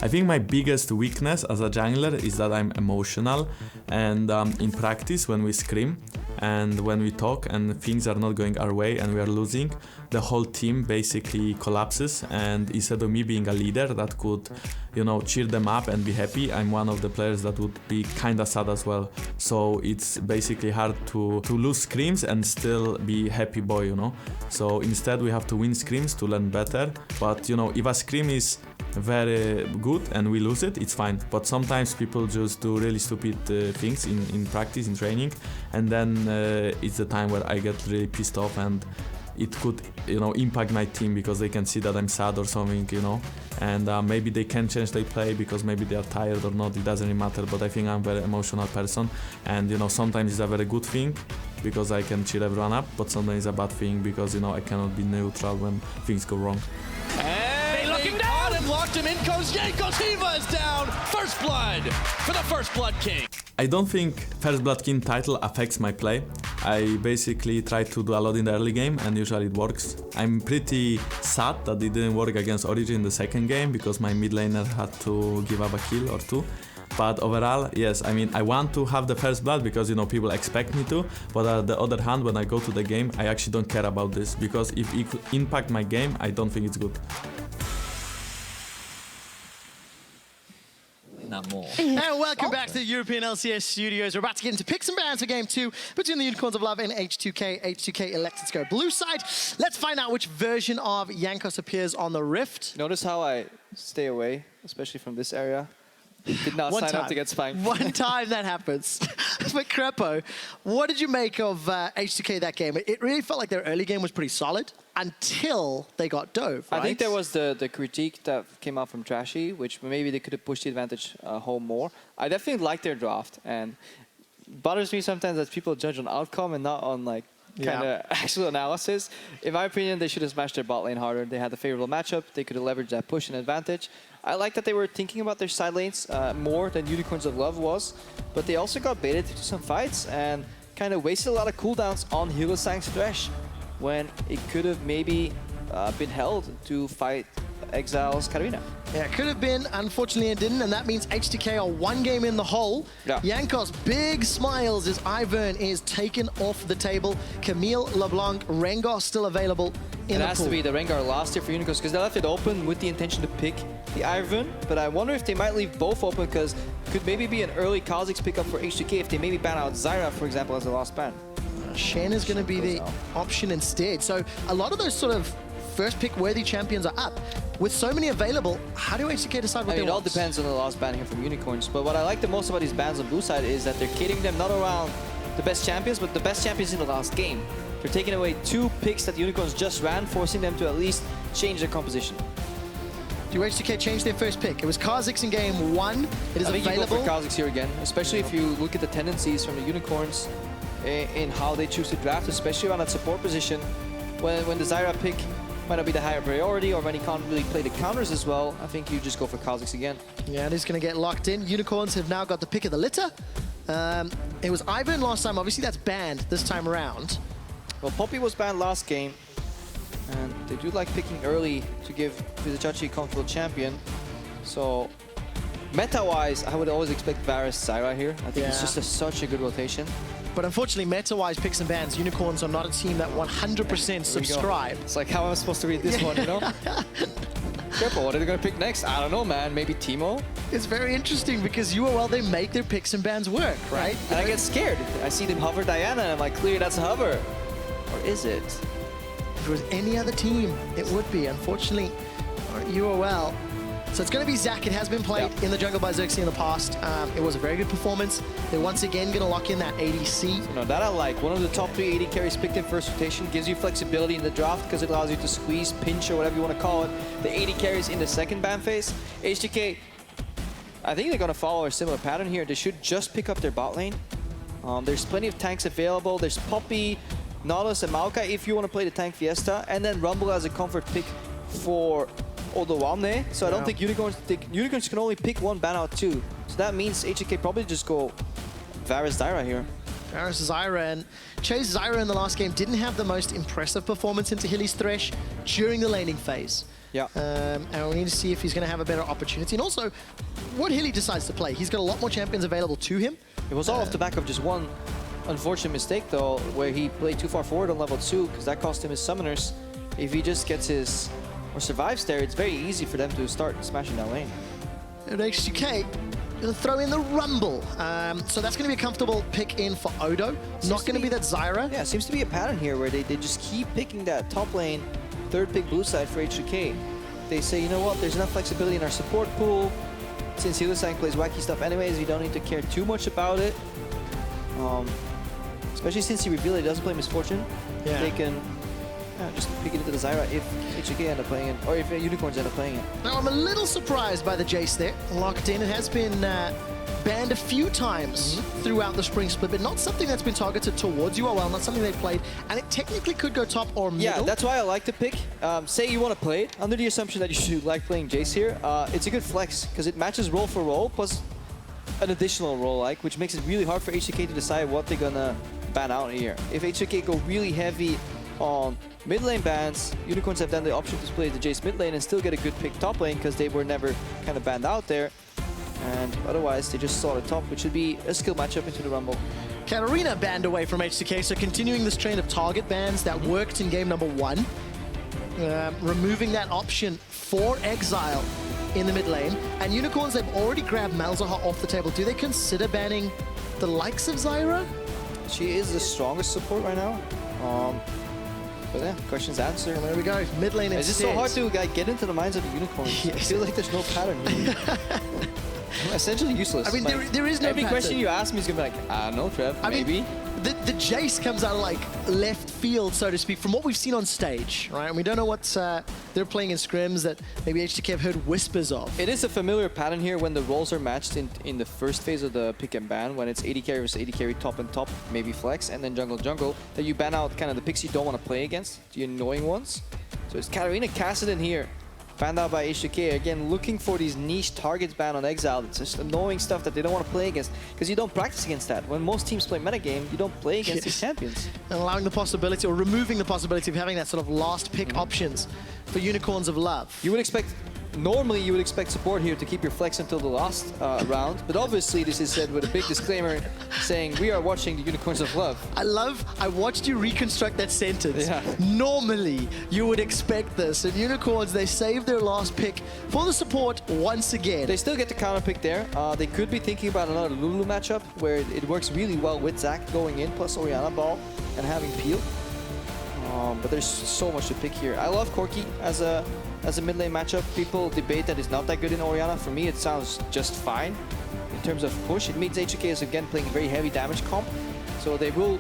I think my biggest weakness as a jungler is that I'm emotional, and in practice when we scrim and when we talk and things are not going our way and we are losing, the whole team basically collapses, and instead of me being a leader that could, you know, cheer them up and be happy, I'm one of the players that would be kind of sad as well. So it's basically hard to lose scrims and still be happy boy, you know. So instead we have to win scrims to learn better. But you know, if a scrim is very good and we lose it, it's fine. But sometimes people just do really stupid things in practice, in training, and then it's the time where I get really pissed off, and it could, you know, impact my team because they can see that I'm sad or something, you know, and maybe they can change their play because maybe they are tired or not, it doesn't really matter. But I think I'm a very emotional person, and you know, sometimes it's a very good thing because I can cheer everyone up, but sometimes it's a bad thing because, you know, I cannot be neutral when things go wrong. And they caught him, locked him in, Tiva is down! First blood for the First Blood King! I don't think First Blood King title affects my play. I basically try to do a lot in the early game and usually it works. I'm pretty sad that it didn't work against Origin in the second game because my mid laner had to give up a kill or two. But overall, yes, I mean, I want to have the First Blood because, you know, people expect me to. But on the other hand, when I go to the game, I actually don't care about this because if it could impact my game, I don't think it's good. Not more. And welcome back to the European LCS studios. We're about to get into picks and bans for game 2 between the Unicorns of Love and H2K. H2K elected to go blue side. Let's find out which version of Jankos appears on the Rift. Notice how I stay away, especially from this area. Did not sign up to get spanked. One time that happens. But Crepo, what did you make of H2K that game? It really felt like their early game was pretty solid until they got dove, right? I think there was the critique that came out from Trashy, which maybe they could have pushed the advantage home more. I definitely like their draft, and it bothers me sometimes that people judge on outcome and not on like kind of actual analysis. In my opinion, they should have smashed their bot lane harder. They had the favorable matchup. They could have leveraged that push and advantage. I like that they were thinking about their side lanes more than Unicorns of Love was, but they also got baited into some fights and kind of wasted a lot of cooldowns on Hylissang's Thresh when it could have maybe been held to fight Exile's Katarina. Yeah, it could have been. Unfortunately, it didn't, and that means H2K are one game in the hole. Yeah. Jankos, big smiles as Ivern is taken off the table. Camille, LeBlanc, Rengar still available in the pool. It has to be the Rengar last year for Unicorns because they left it open with the intention to pick the Ivern, but I wonder if they might leave both open because could maybe be an early Kha'Zix pickup for H2K if they maybe ban out Zyra, for example, as the last ban. Shen is going to be the option instead. So a lot of those sort of first pick worthy champions are up. With so many available, how do H2K decide what they want? It all depends on the last ban here from Unicorns, but what I like the most about these bans on blue side is that they're catering them not around the best champions, but the best champions in the last game. They're taking away 2 picks that Unicorns just ran, forcing them to at least change their composition. Do H2K change their first pick? It was Kha'Zix in game 1. It is I think available. you go for Kha'Zix here again, especially if you look at the tendencies from the Unicorns in how they choose to draft, especially around that support position. When the Zyra pick might not be the higher priority, or when he can't really play the counters as well, I think you just go for Kha'Zix again. Yeah, it is going to get locked in. Unicorns have now got the pick of the litter. It was Ivern last time. Obviously, that's banned this time around. Well, Poppy was banned last game, and they do like picking early to give Vizicachi a comfortable champion. So, meta-wise, I would always expect Varus Zyra here. I think it's just such a good rotation. But unfortunately, meta-wise picks and bans, Unicorns are not a team that 100% subscribe. It's like, how am I supposed to read this one, you know? Careful, what are they going to pick next? I don't know, man. Maybe Teemo? It's very interesting because UOL, they make their picks and bans work, right? And I get scared. I see them hover Diana, and I'm like, clear, that's a hover. Or is it? If it was any other team, it would be. Unfortunately, UOL. So it's going to be Zac. It has been played in the jungle by Xerxes in the past. It was a very good performance. They're once again going to lock in that ADC. No, that I like. One of the top 3 AD carries picked in first rotation gives you flexibility in the draft because it allows you to squeeze, pinch, or whatever you want to call it. The AD carries in the second ban phase. H2K, I think they're going to follow a similar pattern here. They should just pick up their bot lane. There's plenty of tanks available. There's Poppy, Nautilus, and Maokai if you want to play the tank Fiesta, and then Rumble as a comfort pick for Odoamne. So I don't think Unicorns can only pick one ban out too. So that means H2K probably just go Varus Zyra here. Varus Zyra, and Chase Zyra in the last game didn't have the most impressive performance into Hilly's Thresh during the laning phase. Yeah. And we need to see if he's going to have a better opportunity. And also, what Hilly decides to play. He's got a lot more champions available to him. It was all off the back of just one unfortunate mistake, though, where he played too far forward on level 2, because that cost him his summoners. If he just gets his, or survives there, it's very easy for them to start smashing down lane. And H2K going to throw in the Rumble. So that's going to be a comfortable pick in for Odo. Not going to be that Zyra. Yeah, it seems to be a pattern here where they just keep picking that top lane, third pick blue side for H2K. They say, you know what, there's enough flexibility in our support pool. Since Heliosang plays wacky stuff anyways, we don't need to care too much about it. Especially since he revealed he doesn't play Misfortune. Yeah. They can just pick it into the Zyra if H2K end up playing it, or if Unicorns end up playing it. Now, I'm a little surprised by the Jace there. Locked in. It has been banned a few times throughout the spring split, but not something that's been targeted towards UOL, not something they played, and it technically could go top or middle. Yeah, that's why I like the pick. Say you want to play it, under the assumption that you should like playing Jace here, it's a good flex, because it matches roll for roll, plus an additional roll, which makes it really hard for H2K to decide what they're gonna ban out here. If H2K go really heavy on mid lane bans, Unicorns have then the option to play the Jace mid lane and still get a good pick top lane, because they were never kind of banned out there. And otherwise, they just saw the top, which should be a skill matchup into the Rumble. Katarina banned away from H2K, so continuing this trend of target bans that worked in game number 1. Removing that option for Exile in the mid lane. And Unicorns, they've already grabbed Malzahar off the table. Do they consider banning the likes of Zyra? She is the strongest support right now. But yeah, question's answered. There we go, mid lane It's just so hard to get into the minds of the Unicorns. Yes. I feel like there's no pattern here. Essentially useless. I mean, Like, there is no every pattern. question you ask me is gonna be like, I don't know, Trev, I maybe. mean, the Jace comes out of like left field, so to speak, from what we've seen on stage, right? And we don't know what they're playing in scrims that maybe H2K have heard whispers of. It is a familiar pattern here when the roles are matched in the first phase of the pick and ban, when it's 80 carry versus 80 carry, top and top, maybe flex, and then jungle, that you ban out kind of the picks you don't want to play against, the annoying ones. So it's Katarina Cassidy here, banned out by H2K, again looking for these niche targets banned on Exile. It's just annoying stuff that they don't want to play against, because you don't practice against that. When most teams play metagame, you don't play against these champions. And allowing the possibility, or removing the possibility of having that sort of last pick options for Unicorns of Love. You would expect, normally you would expect support here to keep your flex until the last round, but obviously this is said with a big disclaimer saying we are watching the Unicorns of Love. I watched you reconstruct that sentence. Yeah. Normally, you would expect this. And Unicorns, they saved their last pick for the support once again. They still get the counter pick there. They could be thinking about another Lulu matchup where it works really well with Zac going in, plus Orianna Ball and having Peel. But there's so much to pick here. I love Corki as a mid lane matchup. People debate that it's not that good in Orianna. For me, it sounds just fine in terms of push. It means H2K is again playing very heavy damage comp, so they will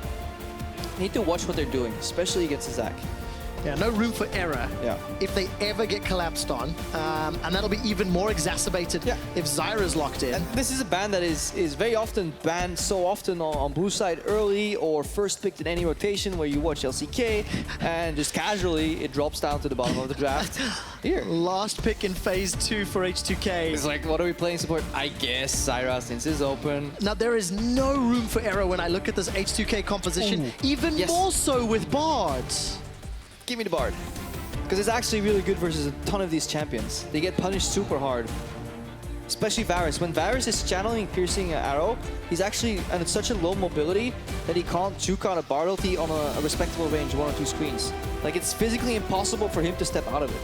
need to watch what they're doing, especially against Zac. Yeah, no room for error if they ever get collapsed on. And that'll be even more exacerbated if Zyra's locked in. And this is a ban that is very often banned so often on blue side early or first picked in any rotation where you watch LCK and just casually it drops down to the bottom of the draft. Here. Last pick in phase 2 for H2K. It's like, what are we playing support? I guess Zyra, since it's open. Now, there is no room for error when I look at this H2K composition, even more so with Bard. Give me the Bard. Because it's actually really good versus a ton of these champions. They get punished super hard. Especially Varus. When Varus is channeling Piercing Arrow, he's actually at such a low mobility that he can't juke out a Bard ulti on a respectable range, 1 or 2 screens. Like, it's physically impossible for him to step out of it.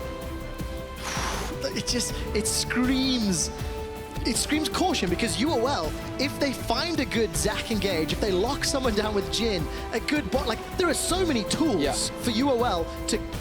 It screams caution, because UOL, if they find a good Zac engage, if they lock someone down with Jhin, a good bot, like, there are so many tools for UOL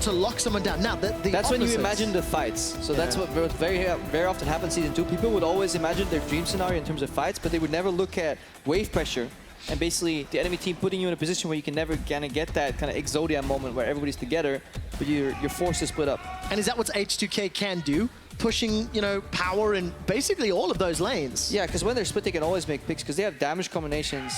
to lock someone down. Now, that's when you imagine the fights. So that's what very often happens Season 2. People would always imagine their dream scenario in terms of fights, but they would never look at wave pressure and basically the enemy team putting you in a position where you can never kind of get that kind of Exodia moment where everybody's together, but you're forced to split up. And is that what H2K can do? Pushing, power in basically all of those lanes. Yeah, because when they're split, they can always make picks because they have damage combinations.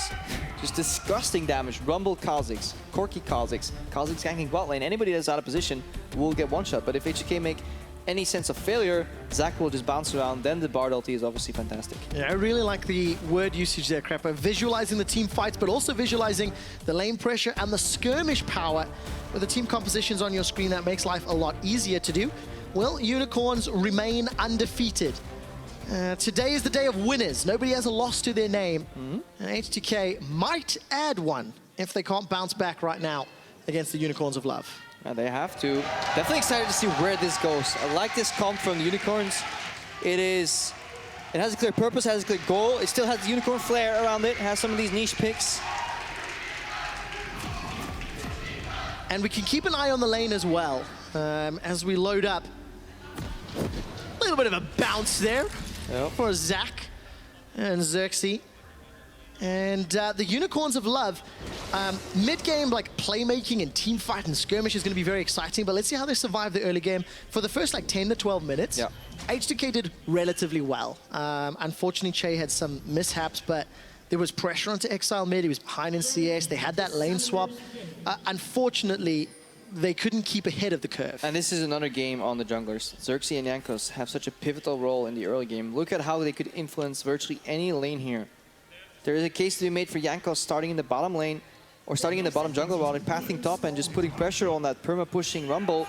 Just disgusting damage. Rumble Kha'Zix, Corki Kha'Zix, Kha'Zix ganking bot lane. Anybody that's out of position will get one shot. But if H2K make any sense of failure, Zac will just bounce around. Then the Bard ulti is obviously fantastic. Yeah, I really like the word usage there, Crapper. Visualizing the team fights, but also visualizing the lane pressure and the skirmish power with the team compositions on your screen. That makes life a lot easier to do. Well, Unicorns remain undefeated. Today is the day of winners. Nobody has a loss to their name. And H2K might add one if they can't bounce back right now against the Unicorns of Love. And they have to. Definitely excited to see where this goes. I like this comp from the Unicorns. It has a clear purpose, has a clear goal. It still has the Unicorn flair around it, has some of these niche picks. And we can keep an eye on the lane as well as we load up. A little bit of a bounce there for Zach and Xerxes. And the Unicorns of Love, mid-game, like playmaking and team fight and skirmish is going to be very exciting, but let's see how they survive the early game. For the first like 10 to 12 minutes, H2K did relatively well. Unfortunately, Che had some mishaps, but there was pressure onto Exile mid. He was behind in CS. They had that lane swap. Unfortunately, they couldn't keep ahead of the curve. And this is another game on the junglers. Xerxes and Jankos have such a pivotal role in the early game. Look at how they could influence virtually any lane here. There is a case to be made for Jankos starting in the bottom lane or starting in the bottom jungle while pathing top and just putting pressure on that perma-pushing Rumble,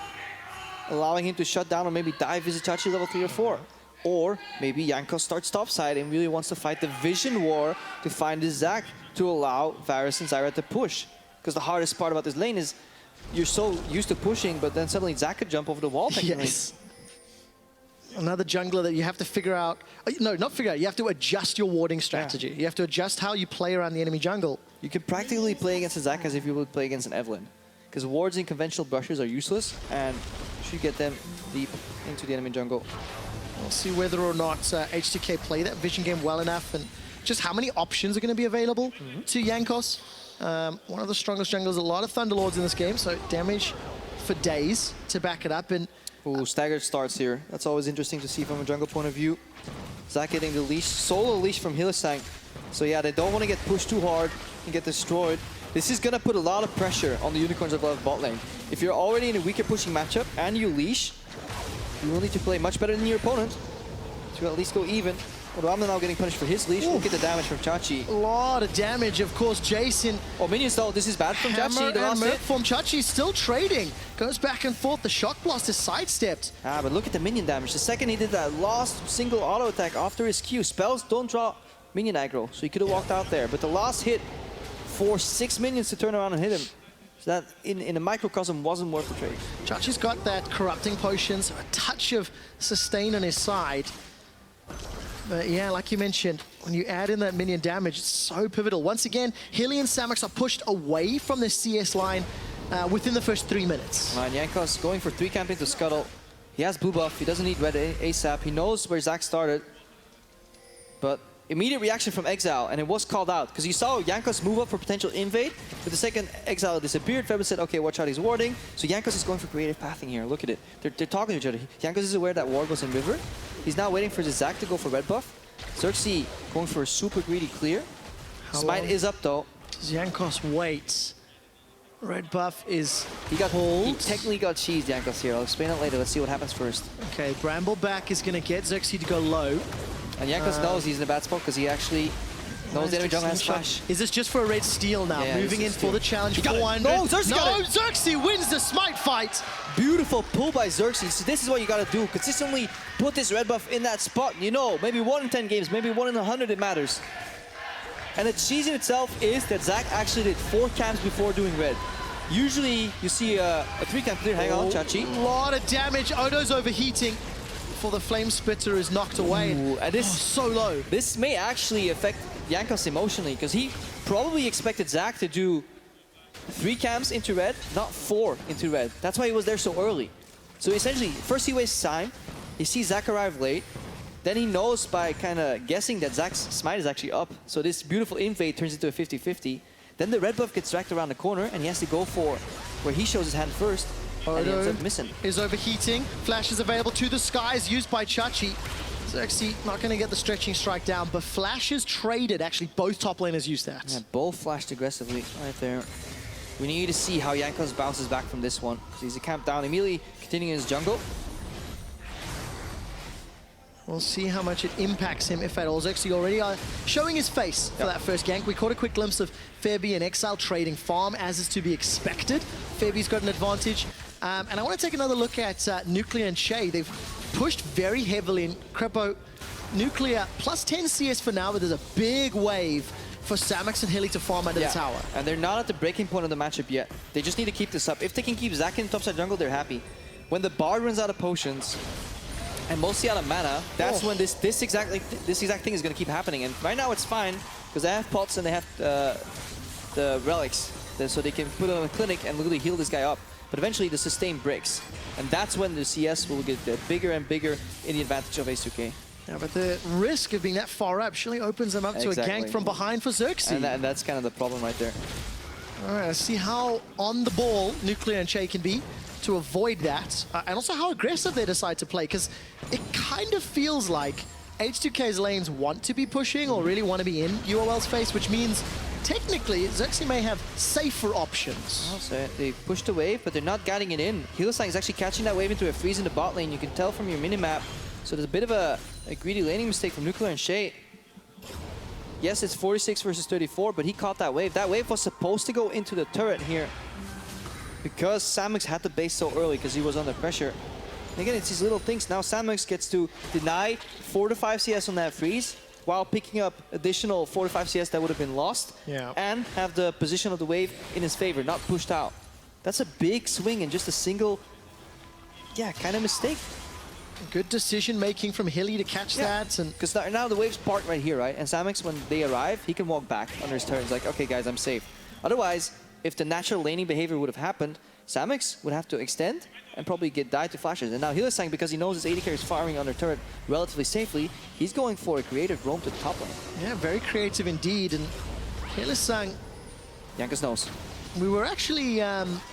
allowing him to shut down or maybe dive Vizicachi level 3 or 4. Or maybe Jankos starts topside and really wants to fight the vision war to find the Zac to allow Varus and Zyra to push. Because the hardest part about this lane is you're so used to pushing, but then suddenly Zac could jump over the wall. Yes. Another jungler that you have to figure out, no, not figure out, you have to adjust your warding strategy. You have to adjust how you play around the enemy jungle. You can practically play against a Zac as if you would play against an Evelynn. Because wards in conventional brushes are useless, and you should get them deep into the enemy jungle. We'll see whether or not H2K play that vision game well enough, and just how many options are going to be available to Jankos. One of the strongest junglers, a lot of Thunderlords in this game, so damage for days to back it up. And ooh, staggered starts here. That's always interesting to see from a jungle point of view. Zac getting the leash, solo leash from Hylissang. So yeah, they don't want to get pushed too hard and get destroyed. This is going to put a lot of pressure on the Unicorns of Love bot lane. If you're already in a weaker pushing matchup and you leash, you will need to play much better than your opponent to at least go even. Ramna now getting punished for his leash. Look at the damage from Chachi. A lot of damage, of course. Jason. Oh, minions though. This is bad from Chachi. The last hit. From Chachi still trading. Goes back and forth. The shock blast is sidestepped. But look at the minion damage. The second he did that last single auto attack after his Q. Spells don't draw minion aggro, so he could have walked out there. But the last hit forced 6 minions to turn around and hit him. So that in a microcosm wasn't worth the trade. Chachi's got that corrupting potions, a touch of sustain on his side. But yeah, like you mentioned, when you add in that minion damage, it's so pivotal. Once again, Hilly and Samux are pushed away from the CS line within the first 3 minutes. And Jankos going for 3 camping to Scuttle. He has blue buff, he doesn't need red ASAP. He knows where Zac started. But immediate reaction from Exile, and it was called out. Because you saw Jankos move up for potential invade, but the second Exile disappeared, Febus said, okay, watch out, he's warding. So Jankos is going for creative pathing here, look at it. They're talking to each other. Jankos is aware that ward was in river. He's now waiting for the Zac to go for red buff. Xerxes going for a super greedy clear. Smite is up though. Jankos waits. Red buff is He technically got cheesed, Jankos here. I'll explain it later. Let's see what happens first. Okay, Brambleback is going to get Xerxes to go low. And Jankos knows he's in a bad spot because he actually knows the enemy jungle has flash. Is this just for a red steal now? Yeah, moving in for the challenge. 400. No, Xerxes got it. Xerxes wins the smite fight. Beautiful pull by Xerxes. So this is what you gotta do. Consistently put this red buff in that spot. You know, maybe 1 in 10 games, maybe 1 in 100 it matters. And the cheese in itself is that Zac actually did 4 camps before doing red. Usually you see a 3 camp clear. Hang on, Chachi. A lot of damage. Odo's overheating before the flame spitter is knocked away. Ooh, and this so low. This may actually affect Jankos emotionally because he probably expected Zac to do 3 camps into red, not 4 into red. That's why he was there so early. So essentially, first he wastes time, he sees Zac arrive late, then he knows by kind of guessing that Zac's smite is actually up. So this beautiful invade turns into a 50-50. Then the red buff gets dragged around the corner and he has to go for where he shows his hand first. And he ends up missing. Is overheating. Flash is available to the skies, used by Chachi. Xerxes not going to get the stretching strike down, but Flash is traded. Actually, both top laners use that. Yeah, both flashed aggressively right there. We need to see how Jankos bounces back from this one. So he's a camp down, immediately continuing his jungle. We'll see how much it impacts him, if at all. Xerxes already showing his face for that first gank. We caught a quick glimpse of Fairby and Exile trading farm, as is to be expected. Fairby's got an advantage. And I want to take another look at Nuclear and Shay. They've pushed very heavily in Crepo. Nuclear plus 10 CS for now, but there's a big wave for Samux and Hilly to farm under the tower. And they're not at the breaking point of the matchup yet. They just need to keep this up. If they can keep Zac in topside jungle, they're happy. When the Bard runs out of potions, and mostly out of mana, that's when this exact thing is going to keep happening. And right now it's fine, because they have pots and they have the relics, so they can put it on a clinic and literally heal this guy up. But eventually the sustain breaks, and that's when the CS will get bigger and bigger in the advantage of H2K. Yeah, but the risk of being that far up surely opens them up to a gank from behind for Xerxes. And that's kind of the problem right there. All right, let's see how on the ball Nuclear and Shay can be to avoid that, and also how aggressive they decide to play, because it kind of feels like H2K's lanes want to be pushing or really want to be in UOL's face, which means technically Xerxes may have safer options. Oh, so they pushed the wave, but they're not guiding it in. Hylissang is actually catching that wave into a freeze in the bot lane. You can tell from your minimap. So there's a bit of a greedy laning mistake from Nuclear and Shay. Yes, it's 46 versus 34, but he caught that wave. That wave was supposed to go into the turret here, because Samux had the base so early because he was under pressure. And again, it's these little things. Now Samux gets to deny 4 to 5 CS on that freeze while picking up additional 4 to 5 CS that would have been lost, and have the position of the wave in his favor, not pushed out. That's a big swing and just a single, kind of mistake. Good decision-making from Hilly to catch that. Because now the wave's parked right here, right? And Samux, when they arrive, he can walk back under his turn. He's like, okay, guys, I'm safe. Otherwise, if the natural laning behavior would have happened, Samux would have to extend and probably get died to flashes. And now Hylissang, because he knows his AD carry is firing under turret relatively safely, he's going for a creative roam to the top lane. Yeah, very creative indeed. And Hylissang, Jankos knows. We were actually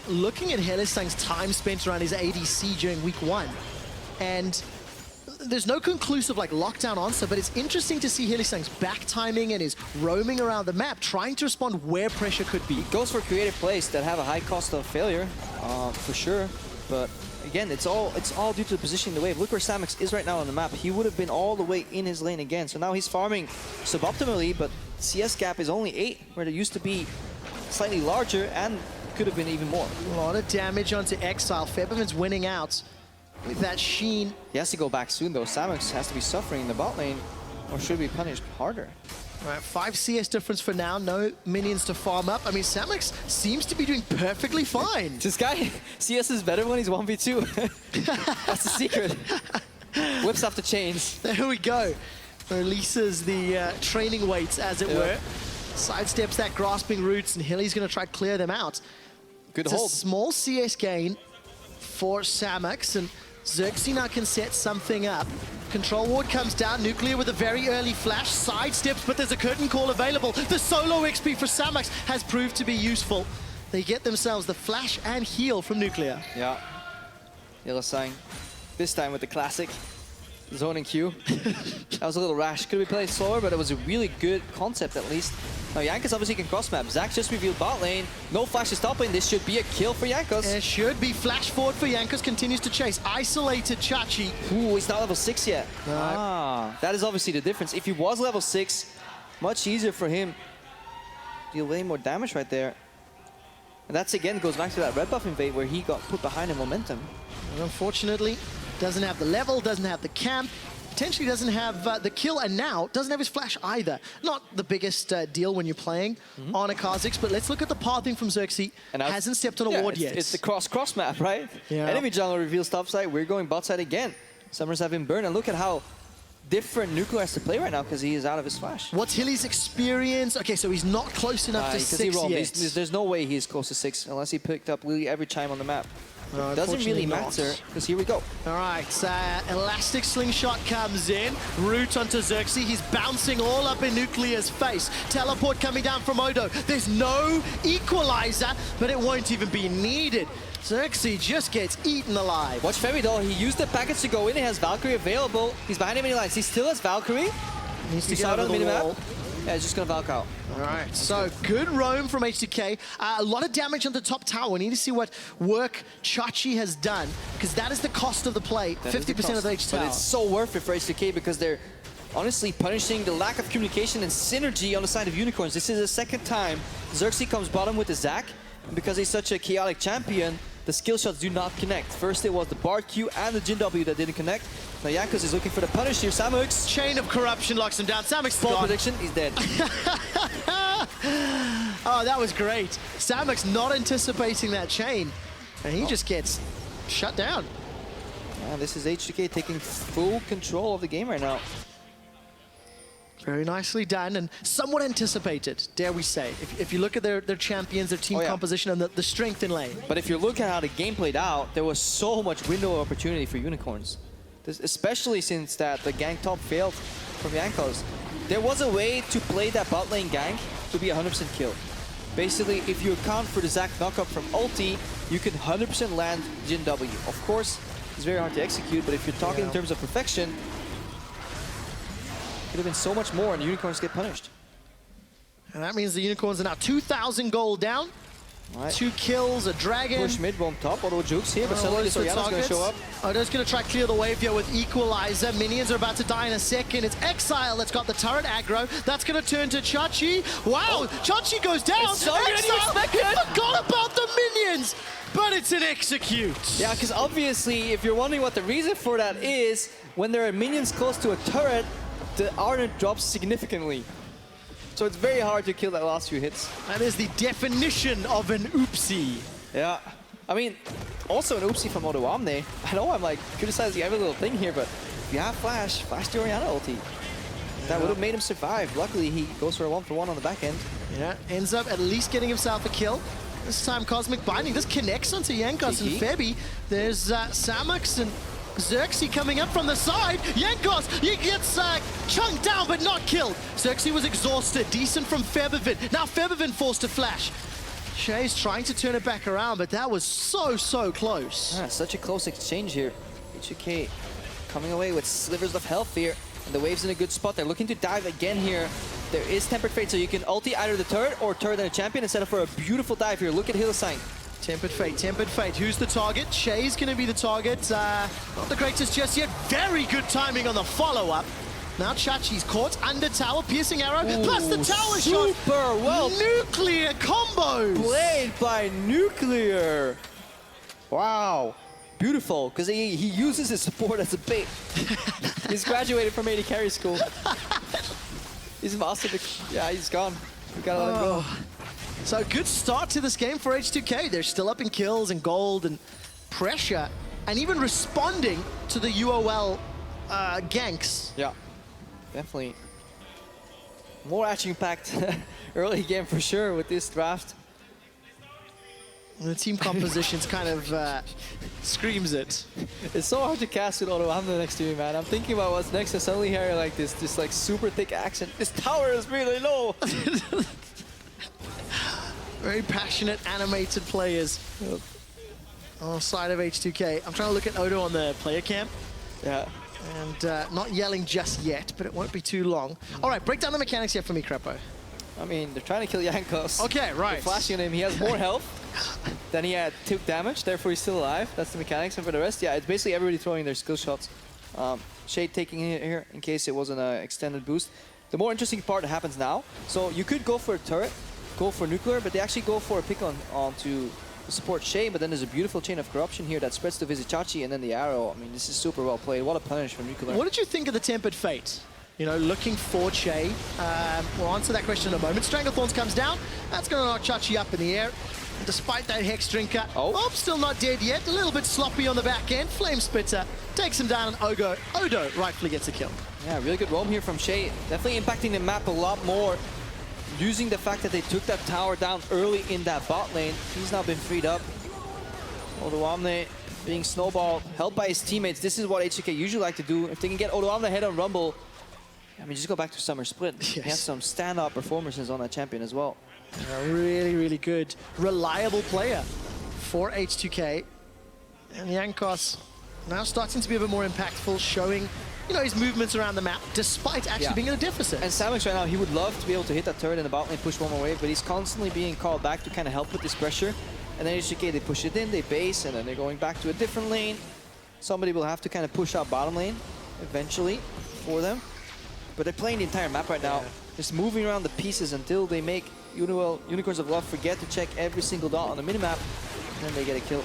looking at Hylissang's time spent around his ADC during week 1. And there's no conclusive lockdown answer, but it's interesting to see Hylissang's back timing and his roaming around the map, trying to respond where pressure could be. He goes for creative plays that have a high cost of failure, for sure. But again, it's all due to the positioning of the wave. Look where Samux is right now on the map. He would have been all the way in his lane again. So now he's farming suboptimally, but CS gap is only 8, where there used to be slightly larger and could have been even more. A lot of damage onto Exile. Feberman's winning out with that sheen. He has to go back soon though. Samux has to be suffering in the bot lane, or should be punished harder. All right, 5 CS difference for now. No minions to farm up. I mean, Samux seems to be doing perfectly fine. This guy, CS is better when he's 1v2. That's the secret. Whips off the chains. There we go. Releases the training weights, as it were. Sidesteps that grasping roots, and Hilly's going to try to clear them out. Good it's hold. A small CS gain for Samux, and Xerxes now can set something up. Control ward comes down, Nuclear with a very early flash, sidesteps, but there's a curtain call available. The solo XP for Samux has proved to be useful. They get themselves the flash and heal from Nuclear. Yeah. Hylissang, this time with the classic zoning Q. That was a little rash. Could we play slower, but it was a really good concept at least. Now Jankos obviously can cross map. Zac just revealed bot lane. No flash is top lane. This should be a kill for Jankos. It should be. Flash forward for Jankos. Continues to chase. Isolated Chachi. Ooh, he's not level 6 yet. That is obviously the difference. If he was level 6, much easier for him. Deal way more damage right there. And that's again goes back to that red buff invade where he got put behind in momentum. And unfortunately, doesn't have the level, doesn't have the camp, potentially doesn't have the kill, and now doesn't have his flash either. Not the biggest deal when you're playing on a Kha'Zix, but let's look at the pathing from Xerxes. And hasn't stepped on a ward yet. It's the cross map, right? Yeah. Enemy jungle reveals top side. We're going bot side again. Summers have been burned, and look at how different Nuclear has to play right now because he is out of his flash. What's Hilly's experience? Okay, so he's not close enough to 6 yet. There's no way he's close to 6 unless he picked up Lily every time on the map. No, doesn't really matter, because here we go. All right, Elastic Slingshot comes in. Root onto Xerxes. He's bouncing all up in Nuclear's face. Teleport coming down from Odo. There's no equalizer, but it won't even be needed. Xerxes just gets eaten alive. Watch Ferry though. He used the package to go in. He has Valkyrie available. He's behind enemy lines. He still has Valkyrie. Needs to get out of the wall. Yeah, he's just going to Valk out. All right, so good roam from H2K. A lot of damage on the top tower. We need to see what work Chachi has done, because that is the cost of the play, 50% of the H tower. But it's so worth it for H2K because they're honestly punishing the lack of communication and synergy on the side of Unicorns. This is the second time Xerxes comes bottom with the Zac, and because he's such a chaotic champion, the skill shots do not connect. First it was the Bard Q and the Jin W that didn't connect. Now Jankos is looking for the punish here. Samux. Chain of corruption locks him down. Samux Fall gone. prediction, he's dead. Oh, that was great. Samux not anticipating that chain. And he just gets shut down. Yeah, this is H2K taking full control of the game right now. Very nicely done and somewhat anticipated, dare we say. If you look at their champions, their team composition, and the strength in lane. But if you look at how the game played out, there was so much window of opportunity for Unicorns. Especially since that the gank top failed from Jankos. There was a way to play that bot lane gank to be 100% kill. Basically, if you account for the Zac knockup from ulti, you can 100% land Jin W. Of course, it's very hard to execute, but if you're talking in terms of perfection, it could have been so much more and Unicorns get punished. And that means the Unicorns are now 2,000 gold down. Right. 2 kills, a dragon. Push mid, bomb top, auto jukes here, but suddenly Soriano's going to show up. Odo's going to try clear the wave here with Equalizer. Minions are about to die in a second. It's Exile that's got the turret aggro. That's going to turn to Chachi. Wow, Chachi goes down. It's already expected. He forgot about the minions, but it's an execute. Yeah, because obviously, if you're wondering what the reason for that is, when there are minions close to a turret, the Arden drops significantly. So it's very hard to kill that last few hits. That is the definition of an oopsie. Yeah. I mean, also an oopsie from Odoamne. I know I'm like criticizing every little thing here, but if you have Flash the Orianna ulti. That would have made him survive. Luckily, he goes for a 1-for-1 on the back end. Yeah, ends up at least getting himself a kill. This time, Cosmic Binding. This connects onto Jankos and Febby. There's Samux and Xerxes coming up from the side. Jankos, he gets chunked down but not killed. Xerxes was exhausted. Decent from Febiven. Now Febiven forced to flash. Shay's trying to turn it back around, but that was so close. Ah, such a close exchange here. H2K coming away with slivers of health here. And the wave's in a good spot. They're looking to dive again here. There is Tempered Fate, so you can ulti either the turret or turret and a champion and set up for a beautiful dive here. Look at Hillside. Tempered Fate, Tempered Fate. Who's the target? Shay's going to be the target. Not the greatest just yet. Very good timing on the follow-up. Now Chachi's caught under tower, piercing arrow, plus the tower shot. Super well. Nuclear combos. Played by Nuclear. Wow. Beautiful, because he uses his support as a bait. He's graduated from AD carry school. He's mastered yeah, he's gone. We gotta let him go. So good start to this game for H2K. They're still up in kills and gold and pressure, and even responding to the UOL ganks. Yeah, definitely. More action-packed early game for sure with this draft. The team compositions kind of screams it. It's so hard to cast with Odoamne next to me, man. I'm thinking about what's next, and suddenly hear like this like super thick accent. This tower is really low. Very passionate, animated players on the side of H2K. I'm trying to look at Odo on the player cam. Yeah. And not yelling just yet, but it won't be too long. All right, break down the mechanics here for me, Crepo. I mean, they're trying to kill Jankos. Okay, right. They're flashing on him. He has more health than he had took damage, therefore he's still alive. That's the mechanics. And for the rest, yeah, it's basically everybody throwing their skill shots. Shade taking it here in case it wasn't an extended boost. The more interesting part happens now. So you could go for a turret, go for Nuclear, but they actually go for a pick on to support Shay, but then there's a beautiful chain of corruption here that spreads to Vizichachi and then the arrow. I mean, this is super well played. What a punish from Nuclear. What did you think of the Tempered Fate? You know, looking for Shay. We'll answer that question in a moment. Stranglethorns comes down. That's going to knock Chachi up in the air. Despite that Hex Drinker. Oh, still not dead yet. A little bit sloppy on the back end. Flame Spitter takes him down, and Odo rightfully gets a kill. Yeah, really good roam here from Shay. Definitely impacting the map a lot more. Using the fact that they took that tower down early in that bot lane. He's now been freed up. Odoamne being snowballed, helped by his teammates. This is what H2K usually like to do. If they can get Odoamne head on Rumble, I mean, just go back to Summer Split. Yes. He has some standout performances on that champion as well. A really good, reliable player for H2K. And Jankos now starting to be a bit more impactful, showing, you know, his movements around the map, despite actually being in a deficit. And Samux right now, he would love to be able to hit that turret in the bot lane, push one more wave, but he's constantly being called back to kind of help with this pressure. And then H2K, they push it in, they base, and then they're going back to a different lane. Somebody will have to kind of push out bottom lane eventually for them. But they're playing the entire map right now, just moving around the pieces until they make UOL, Unicorns of Love, forget to check every single dot on the minimap, and then they get a kill.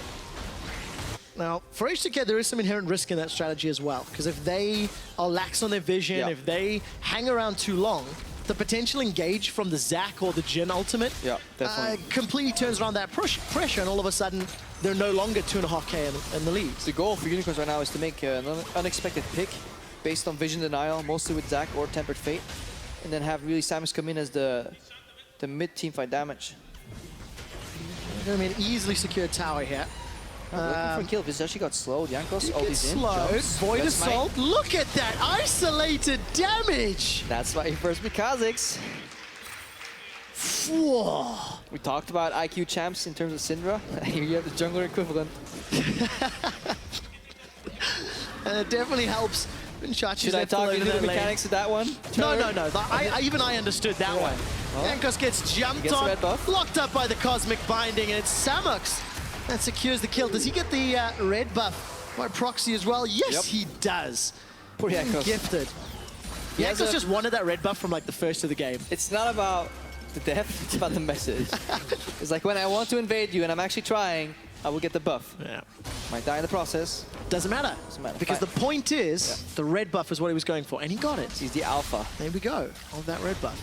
Now, for H2K, there is some inherent risk in that strategy as well, because if they are lax on their vision, if they hang around too long, the potential engage from the Zac or the Jhin ultimate completely turns around that pressure, and all of a sudden, they're no longer 2.5K in the lead. The goal for Unicorns right now is to make an unexpected pick based on vision denial, mostly with Zac or Tempered Fate, and then have really Samus come in as the mid-team fight damage. I mean, easily secured tower here. Looking for a kill. This actually got slowed. Jankos, He gets slowed. Void Assault. Look at that isolated damage. That's why he first beat Kha'Zix. Whoa. We talked about IQ champs in terms of Syndra. Here you have the jungler equivalent. And it definitely helps. Should I talk you through the mechanics of that one? No. Even I understood that one. Jankos gets jumped on, locked up by the Cosmic Binding, and it's Samux that secures the kill. Does he get the red buff by proxy as well? Yes, he does. Poor Jankos. Gifted. Jankos just wanted that red buff from like the first of the game. It's not about the death, it's about the message. It's like when I want to invade you and I'm actually trying, I will get the buff. Yeah. Might die in the process. Doesn't matter. Because the point is, the red buff is what he was going for, and he got it. He's the alpha. There we go, of that red buff.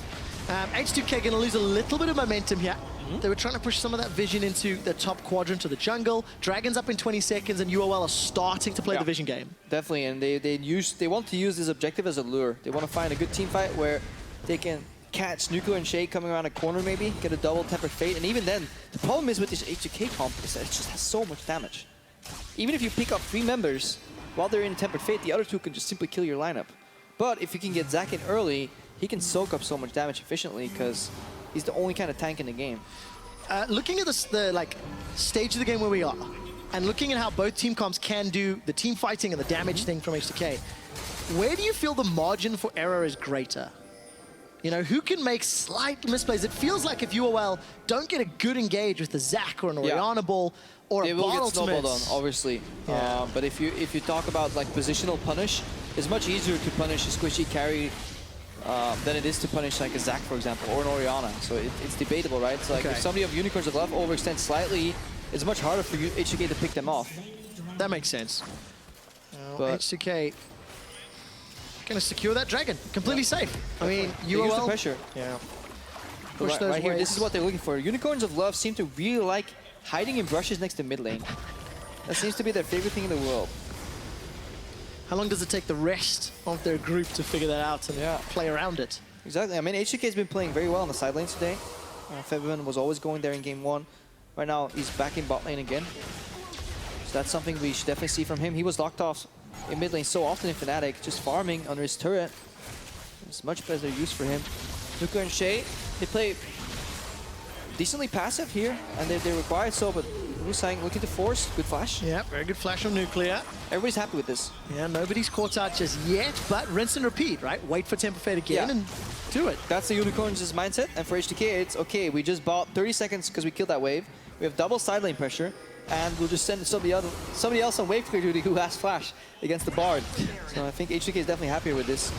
H2K going to lose a little bit of momentum here. They were trying to push some of that vision into the top quadrant of the jungle. Dragon's up in 20 seconds, and UOL are starting to play the vision game. Definitely, and they want to use this objective as a lure. They want to find a good team fight where they can catch Nuclear and Shade coming around a corner maybe, get a double Tempered Fate, and even then, the problem is with this H2K comp is that it just has so much damage. Even if you pick up 3 members, while they're in Tempered Fate, the other 2 can just simply kill your lineup. But if you can get Zac in early, he can soak up so much damage efficiently because he's the only kind of tank in the game. Looking at the stage of the game where we are, and looking at how both team comps can do the team fighting and the damage thing from H2K, where do you feel the margin for error is greater? You know, who can make slight misplays? It feels like if UOL don't get a good engage with the Zac or an Orianna ball or a bot ultimate, they will get snowballed on, obviously. But if you talk about like positional punish, it's much easier to punish a squishy carry than it is to punish like a Zac, for example, or an Orianna. So it's debatable, right? So like if somebody of Unicorns of Love overextends slightly, it's much harder for H2K to pick them off. That makes sense. H2K going to secure that dragon, completely safe. I mean, UOL use the pressure. Push those right here, waves. this is what they're looking for. Unicorns of Love seem to really like hiding in brushes next to mid lane. That seems to be their favorite thing in the world. How long does it take the rest of their group to figure that out and play around it? Exactly. I mean, H2K has been playing very well on the side lanes today. Febiman was always going there in game 1. Right now, he's back in bot lane again. So that's something we should definitely see from him. He was locked off in mid lane so often in Fnatic, just farming under his turret. It's much better use for him. Nuka and Shay, they play decently passive here, and they require so, but Rusang looking to force. Good flash. Yeah, very good flash from Nuclear. Everybody's happy with this. Yeah, nobody's caught out just yet, but rinse and repeat, right? Wait for Temper Fate again and do it. That's the Unicorns' mindset, and for H2K, it's okay, we just bought 30 seconds because we killed that wave. We have double side lane pressure, and we'll just send somebody else on wave clear duty who has flash against the Bard. So I think H2K is definitely happier with this.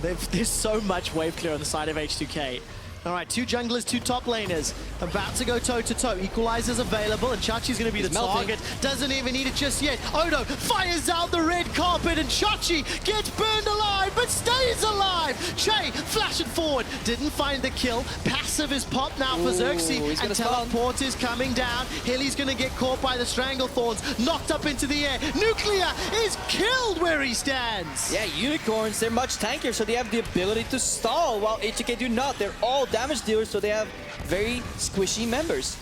There's so much wave clear on the side of H2K. All right, 2 junglers, 2 top laners, about to go toe-to-toe. Equalizer's available, and Chachi's going to be the target. Doesn't even need it just yet. Odo fires out the red carpet, and Chachi gets burned alive, but stays alive. Che flashing forward, didn't find the kill. Passive is popped now for Xerxes, and teleport is coming down. Hilly's going to get caught by the Stranglethorns, knocked up into the air. Nuclear is killed where he stands. Yeah, Unicorns, they're much tankier, so they have the ability to stall, while H2K do not. They're all damage dealers, so they have very squishy members.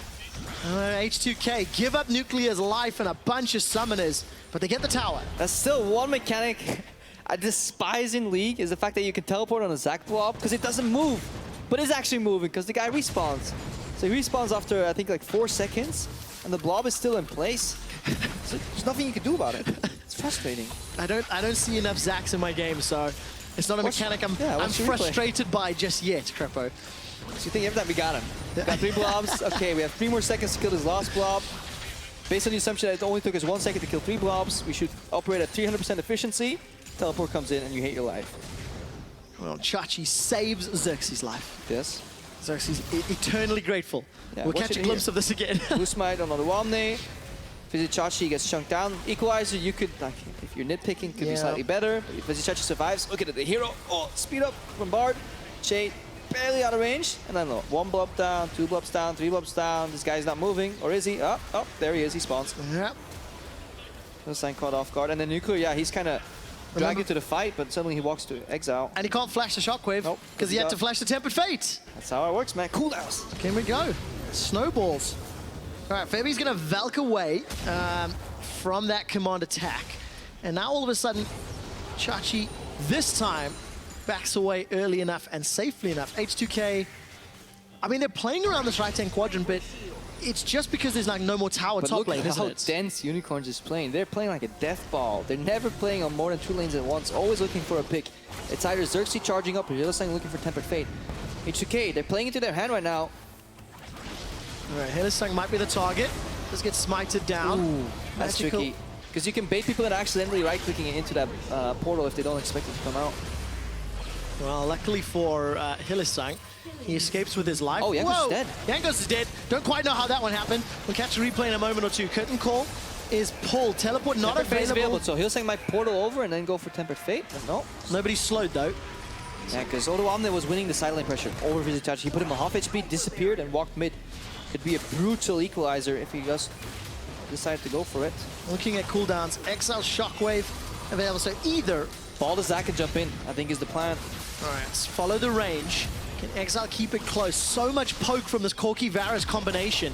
H2K give up Nuclear's life and a bunch of summoners, but they get the tower. That's still one mechanic I despise in League, is the fact that you can teleport on a Zac blob, because it doesn't move, but it's actually moving, because the guy respawns. So he respawns after, I think, like 4 seconds, and the blob is still in place. So there's nothing you can do about it. It's frustrating. I don't see enough Zacs in my game, so it's not a mechanic I'm frustrated by just yet, Crepo. So you think every time we got him. Got 3 blobs. Okay, we have 3 more seconds to kill this last blob. Based on the assumption that it only took us 1 second to kill 3 blobs, we should operate at 300% efficiency. Teleport comes in and you hate your life. Well, Chachi saves Xerxes' life. Yes. Xerxes eternally grateful. We'll catch a glimpse of this again. Blue Smite on the Wamne. Vizicachi gets chunked down. Equalizer, you could, like, if you're nitpicking, could be slightly better. But if Vizicachi survives, look at it, the hero. Oh, speed up, bombard. Shade, barely out of range. And then look, 1 blob down, 2 blobs down, 3 blobs down. This guy's not moving. Or is he? Oh, there he is, he spawns. Yep. Sign caught off guard. And then Nuclear, yeah, he's kind of dragged into the fight, but suddenly he walks to exile. And he can't flash the shockwave because he had to flash the Tempered Fate. That's how it works, man. Cooldowns. Here we go. Snowballs. All right, Fabi's going to Valk away from that command attack. And now all of a sudden, Chachi, this time, backs away early enough and safely enough. H2K, I mean, they're playing around this right-hand quadrant, but it's just because there's like no more tower top lane, isn't how it? dense Unicorns is playing. They're playing like a death ball. They're never playing on more than 2 lanes at once, always looking for a pick. It's either Xerxes charging up or Hillsang looking for Tempered Fate. H2K, they're playing into their hand right now. All right, Hillsang might be the target. Just get smited down. Ooh, that's tricky. Because you can bait people that accidentally right-clicking into that portal if they don't expect it to come out. Well, luckily for Hillsang, he escapes with his life. Oh, Jankos is dead. Jankos is dead. Don't quite know how that one happened. We'll catch a replay in a moment or two. Curtain Call is pulled. Teleport not available. So Hillsang might portal over and then go for Tempered Fate. No. Nobody's slowed, though. Yeah, because Odoamne was winning the side lane pressure over Vizicachi. He put him on half HP, disappeared, and walked mid. Could be a brutal equalizer if he just decided to go for it. Looking at cooldowns, Exile Shockwave available. So either Ball to Zac and jump in, I think is the plan. all right, let's follow the range. Can Exile keep it close? So much poke from this Corki Varus combination.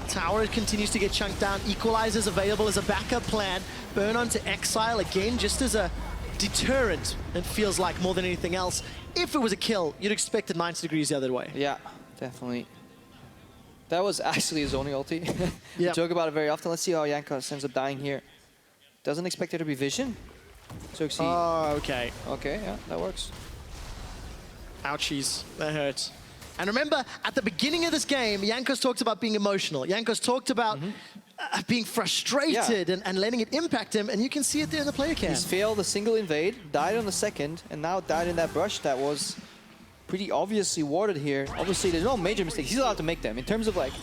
Tower continues to get chunked down. Equalizers available as a backup plan. Burn onto Exile again, just as a deterrent, it feels like, more than anything else. If it was a kill, you'd expect it 90 degrees the other way. Yeah, definitely. That was actually his only ulti. We Yep. joke about it very often. Let's see how Jankos ends up dying here. Doesn't expect there to be vision. Xerxes. Oh, okay. Okay, yeah, that works. Ouchies, that hurts. And remember, at the beginning of this game, Jankos talked about being emotional. Jankos talked about being frustrated and letting it impact him, and you can see it there in the player cam. He's failed a single invade, died on the second, and now died in that brush that was pretty obviously warded here. Obviously, there's no major mistakes. He's allowed to make them. In terms of like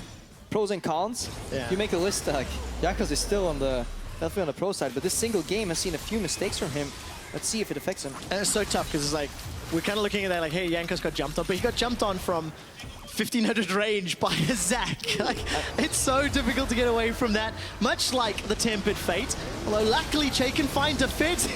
pros and cons, Yeah. you make a list, like Jankos is still on the definitely on the pro side, but this single game has seen a few mistakes from him. Let's see if it affects him. And it's so tough because it's like, we're kind of looking at that like, hey, Jankos got jumped on, but he got jumped on from 1500 range by a Zac. Like, it's so difficult to get away from that, much like the Tempered Fate. Although luckily, Che can find defense.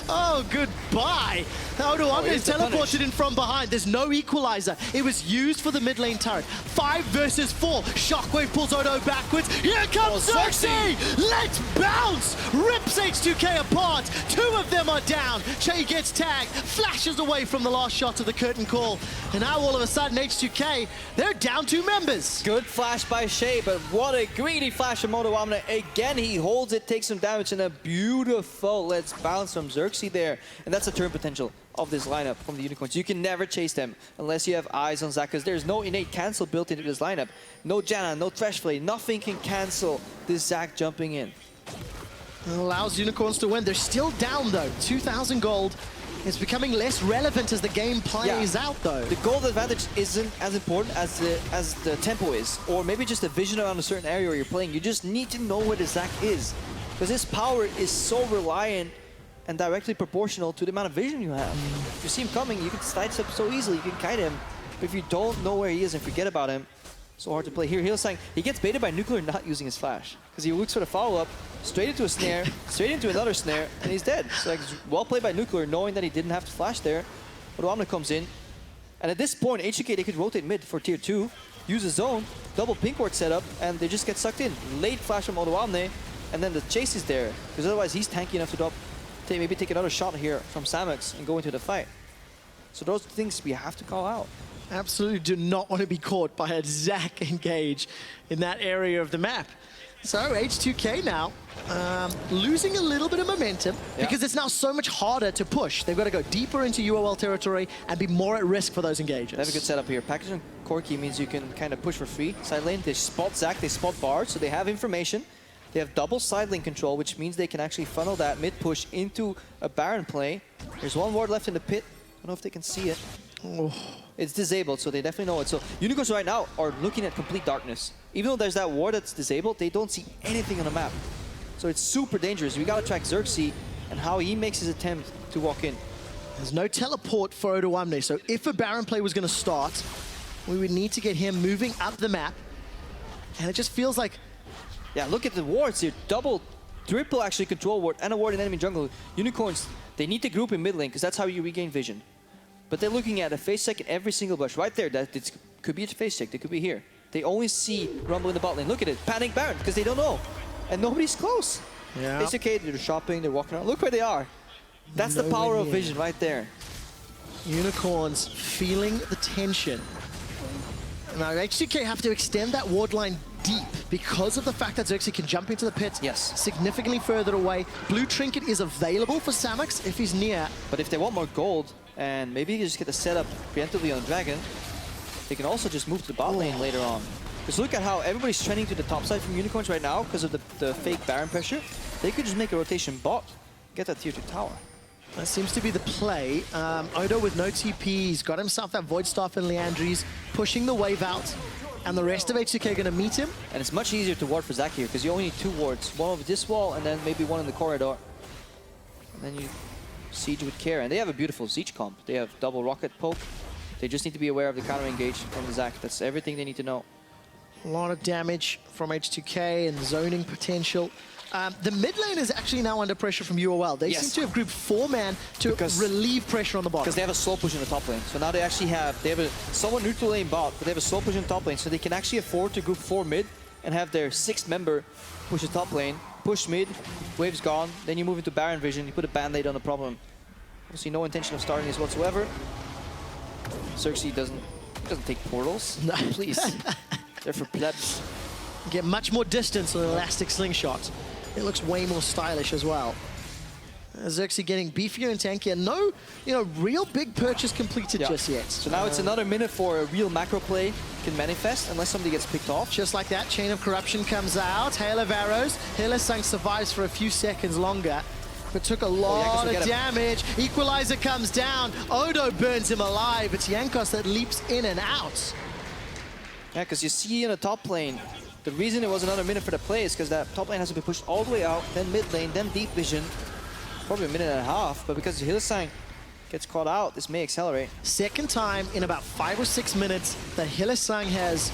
Oh, goodbye. Odoamne is teleported in from behind. There's no equalizer. It was used for the mid lane turret. 5 versus 4. Shockwave pulls Odo backwards. Here comes Xerxes! Let's bounce! Rips H2K apart. 2 of them are down. Che gets tagged, flashes away from the last shot of the curtain call. And now all of a sudden, H2K, they're down 2 members. Good flash by Shea, but what a greedy flash from Odoamne. Again, he holds it, takes some damage, and a beautiful let's bounce from Xerxes there. And that's the turn potential of this lineup from the Unicorns. You can never chase them unless you have eyes on Zac, because there's no innate cancel built into this lineup. No Janna, no Thresh Blade, nothing can cancel this Zac jumping in. It allows Unicorns to win. They're still down though, 2,000 gold. It's becoming less relevant as the game plays out though. The gold advantage isn't as important as the tempo is, or maybe just the vision around a certain area where you're playing. You just need to know where the Zac is, because his power is so reliant and directly proportional to the amount of vision you have. If you see him coming, you can sidestep so easily, you can kite him. But if you don't know where he is and forget about him, so hard to play. Here, Hillsang, he gets baited by Nuclear not using his flash, because he looks for the follow-up, straight into a snare, straight into another snare, and he's dead. So like, well played by Nuclear, knowing that he didn't have to flash there. Odoamne comes in, and at this point, H2K, they could rotate mid for tier 2, use a zone, double pink ward setup, and they just get sucked in. Late flash from Odoamne, and then the chase is there, because otherwise he's tanky enough to drop, maybe take another shot here from Samex and go into the fight. So those are things we have to call out. Absolutely do not want to be caught by a Zac engage in that area of the map. So H2K now losing a little bit of momentum because it's now so much harder to push. They've got to go deeper into UOL territory and be more at risk for those engages. They have a good setup here. Package on Corki means you can kind of push for free. Side lane, they spot Zac, they spot Bard, so they have information. They have double side lane control, which means they can actually funnel that mid push into a Baron play. There's one ward left in the pit. I don't know if they can see it. It's disabled, so they definitely know it. So Unicorns right now are looking at complete darkness. Even though there's that ward that's disabled, they don't see anything on the map. So it's super dangerous. We gotta track Xerxes and how he makes his attempt to walk in. There's no teleport for Odoamne, so if a Baron play was going to start, we would need to get him moving up the map. And it just feels like... Yeah, look at the wards here. Double, triple actually control ward and a ward in enemy jungle. Unicorns, they need to group in mid lane because that's how you regain vision. But they're looking at a phase check in every single bush. Right there, that could be a phase check. They could be here. They only see Rumble in the bot lane. Look at it. Panic Baron because they don't know. And nobody's close. Yeah. H2K, they're shopping, they're walking around. Look where they are. That's the power of vision right there. Unicorns feeling the tension. Now, H2K have to extend that ward line deep because of the fact that Xerxes can jump into the pit significantly further away. Blue Trinket is available for Samux if he's near. But if they want more gold, and maybe you just get the setup preemptively on Dragon, they can also just move to the bot lane later on. Because look at how everybody's trending to the top side from Unicorns right now because of the fake Baron pressure. They could just make a rotation bot, get that tier 2 tower. That seems to be the play. Odo with no TP, he's got himself that Void Staff and Leandries, pushing the wave out, and the rest of H2K are going to meet him. And it's much easier to ward for Zac here, because you only need 2 wards. One over this wall, and then maybe one in the corridor. And then you siege with care. And they have a beautiful siege comp. They have double rocket poke. They just need to be aware of the counter engage from the Zac. That's everything they need to know. A lot of damage from H2K and zoning potential. The mid lane is actually now under pressure from UOL. They seem to have grouped 4-man to relieve pressure on the bottom. Because they have a slow push in the top lane. So now they actually have a somewhat neutral lane bot, but they have a slow push in the top lane. So they can actually afford to group 4 mid and have their 6th member push the top lane, push mid, wave's gone, then you move into Baron vision, you put a band-aid on the problem. Obviously no intention of starting this whatsoever. Xerxes doesn't take portals. No. Please. They're for plebs. Get much more distance on an elastic slingshot. It looks way more stylish as well. Xerxes getting beefier and tankier. No, real big purchase completed just yet. So now it's another minute for a real macro play can manifest unless somebody gets picked off. Just like that, Chain of Corruption comes out. Hail of Arrows. Hylissang survives for a few seconds longer, but took a lot of damage. Equalizer comes down. Odo burns him alive. It's Jankos that leaps in and out. Yeah, because you see in the top lane, the reason it was another minute for the play is because that top lane has to be pushed all the way out, then mid lane, then deep vision. Probably a minute and a half, but because Hylissang gets caught out, this may accelerate. Second time in about 5 or 6 minutes that Hylissang has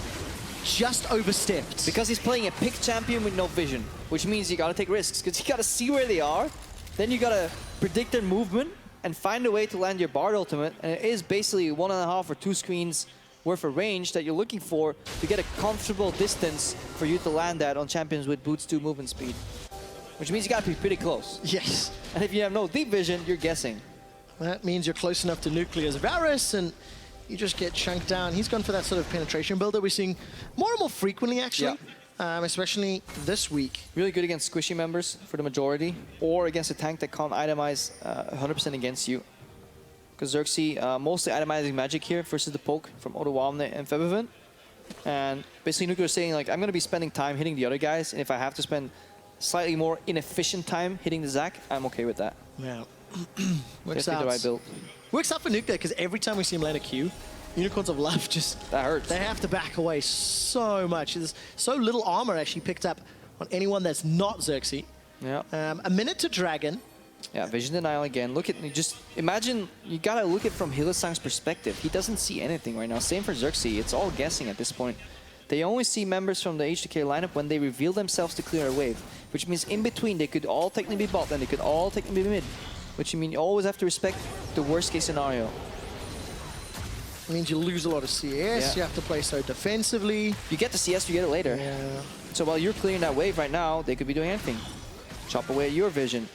just overstepped. Because he's playing a pick champion with no vision, which means you gotta take risks, because you gotta see where they are, then you gotta predict their movement and find a way to land your Bard ultimate, and it is basically 1.5 or 2 screens worth of range that you're looking for to get a comfortable distance for you to land that on champions with boots 2 movement speed. Which means you gotta be pretty close. Yes. And if you have no deep vision, you're guessing. That means you're close enough to Nuclear's Varus and you just get chunked down. He's gone for that sort of penetration build that we're seeing more and more frequently actually. Especially this week. Really good against squishy members for the majority, or against a tank that can't itemize 100% against you. Because Xerxes mostly itemizing magic here versus the poke from Odoamne and Febivent. And basically Nuclear is saying, like, I'm going to be spending time hitting the other guys, and if I have to spend slightly more inefficient time hitting the Zac, I'm okay with that. Yeah. Works out. The right build. Works out for Nuclear, because every time we see him land a Q, Unicorns of Love just... That hurts. They have to back away so much. There's so little armor actually picked up on anyone that's not Xerxes. Yeah. A minute to Dragon. Yeah, vision denial again. Look at, just imagine, you gotta look at it from Hylissang's perspective. He doesn't see anything right now. Same for Xerxes. It's all guessing at this point. They only see members from the H2K lineup when they reveal themselves to clear a wave, which means in between they could all technically be bot and they could all technically be mid, which you mean you always have to respect the worst case scenario. It means you lose a lot of CS. You have to play so defensively. You get the CS, you get it later. Yeah. So while you're clearing that wave right now, they could be doing anything. Chop away at your vision.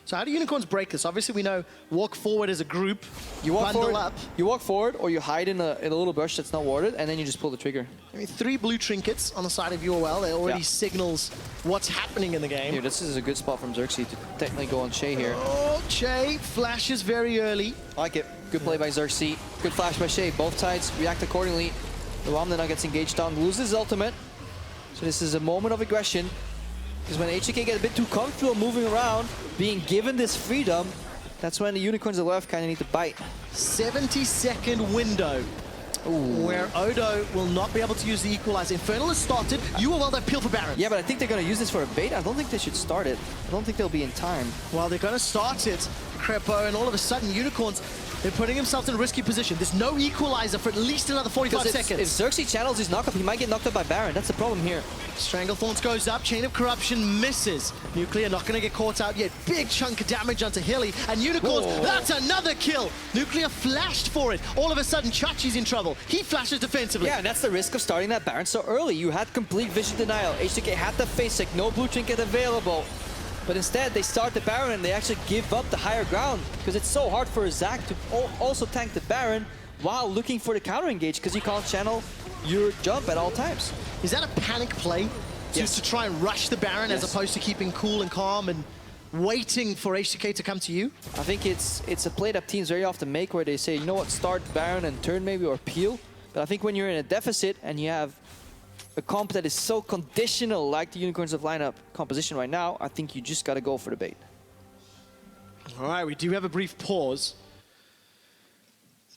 So how do Unicorns break this? Obviously, we know walk forward as a group, you walk bundle forward, up. You walk forward, or you hide in a little bush that's not warded, and then you just pull the trigger. I mean, 3 blue trinkets on the side of UOL. That already signals what's happening in the game. Here, this is a good spot from Xerxes to technically go on Shay here. Oh, Shay flashes very early. I like it. Good play by Xerxes. Good flash by Shay. Both sides react accordingly. The Odoamne now gets engaged down, loses his ultimate. So this is a moment of aggression. Because when H2K gets a bit too comfortable moving around, being given this freedom, That's when the unicorns on the left kind of need to bite. 70-second window. Where Odo will not be able to use the equalizer. Infernal has started. UOL, they peel for Baron. Yeah, but I think they're going to use this for a bait. I don't think they should start it. I don't think they'll be in time. Well, they're going to start it, Crepo, and all of a sudden, Unicorns, they're putting themselves in a risky position. There's no equalizer for at least another 45 seconds. If Xerxes channels his knockup, he might get knocked up by Baron. That's the problem here. Stranglethorns goes up, Chain of Corruption misses. Nuclear not going to get caught out yet. Big chunk of damage onto Hilly, and Unicorns, that's another kill. Nuclear flashed for it. All of a sudden, Chachi's in trouble. He flashes defensively. Yeah, and that's the risk of starting that Baron so early. You had complete vision denial. H2K had the face sick, no blue trinket available. But instead, they start the Baron and they actually give up the higher ground because it's so hard for Zach to also tank the Baron while looking for the counter engage because you can't channel your jump at all times. Is that a panic play? Just to try and rush the Baron as opposed to keeping cool and calm and waiting for H2K to come to you? I think it's a play that teams very often make where they say, you know what, start Baron and turn maybe or peel. But I think when you're in a deficit and you have a comp that is so conditional like the Unicorns of lineup composition right now, I think you just got to go for the bait. All right, we do have a brief pause.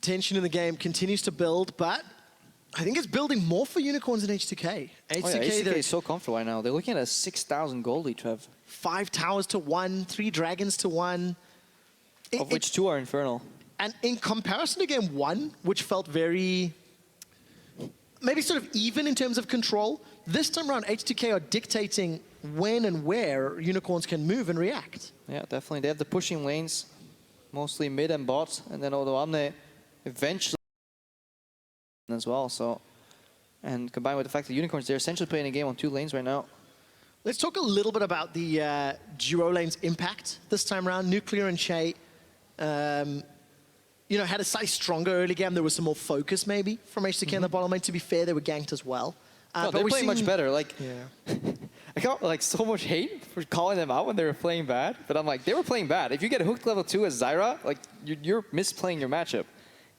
Tension in the game continues to build, but I think it's building more for Unicorns than H2K. H2K is so comfortable right now. They're looking at a 6,000 gold lead, Trev. 5 towers to 1, 3 dragons to 1. Of which 2 are Infernal. And in comparison to game 1, which felt very, maybe sort of even in terms of control, this time around H2K are dictating when and where Unicorns can move and react. Yeah, definitely. They have the pushing lanes, mostly mid and bot, and then Odoamne eventually as well. So, and combined with the fact that Unicorns, they're essentially playing a game on 2 lanes right now. Let's talk a little bit about the duo lanes impact this time around. Nuclear and Che, you know, had a slightly stronger early game. There was some more focus maybe from H2K in the bottom lane. To be fair, they were ganked as well. No, they're playing much better. Like, I got like so much hate for calling them out when they were playing bad, but I'm like, they were playing bad. If you get hooked level 2 as Zyra, like you're misplaying your matchup.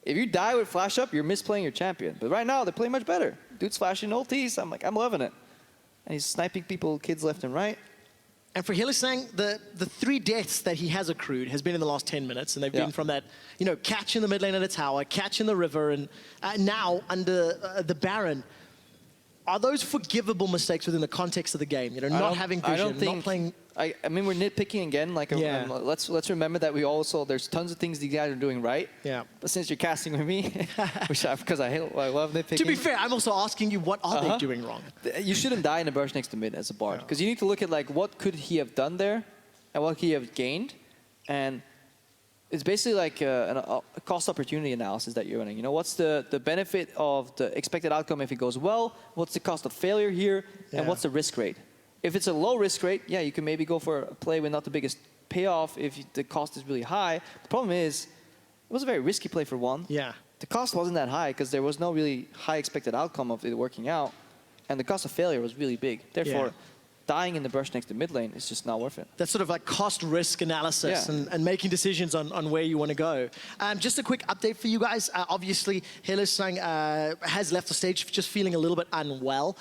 If you die with flash up, you're misplaying your champion. But right now, they're playing much better. Dude's flashing ultis. I'm like, I'm loving it. And he's sniping people, kids left and right. And for Hylissang, the 3 deaths that he has accrued has been in the last 10 minutes, and they've been from that, you know, catch in the mid lane at a tower, catch in the river, and now under the Baron. Are those forgivable mistakes within the context of the game? You know, not having vision, not playing. I mean, we're nitpicking again. Like, let's remember that we also there's tons of things these guys are doing right. Yeah. But since you're casting with me, because I love nitpicking. To be fair, I'm also asking you, what are they doing wrong? You shouldn't die in a burst next to mid as a bard, because you need to look at like what could he have done there, and what could he have gained, and it's basically like a cost opportunity analysis that you're running. You know, what's the benefit of the expected outcome if it goes well? What's the cost of failure here? And what's the risk rate? If it's a low risk rate, yeah, you can maybe go for a play with not the biggest payoff if the cost is really high. The problem is, it was a very risky play for one. Yeah. The cost wasn't that high because there was no really high expected outcome of it working out. And the cost of failure was really big. Therefore, dying in the brush next to mid lane is just not worth it. That's sort of like cost-risk analysis and making decisions on where you want to go. Just a quick update for you guys. Obviously, Hylissang has left the stage just feeling a little bit unwell.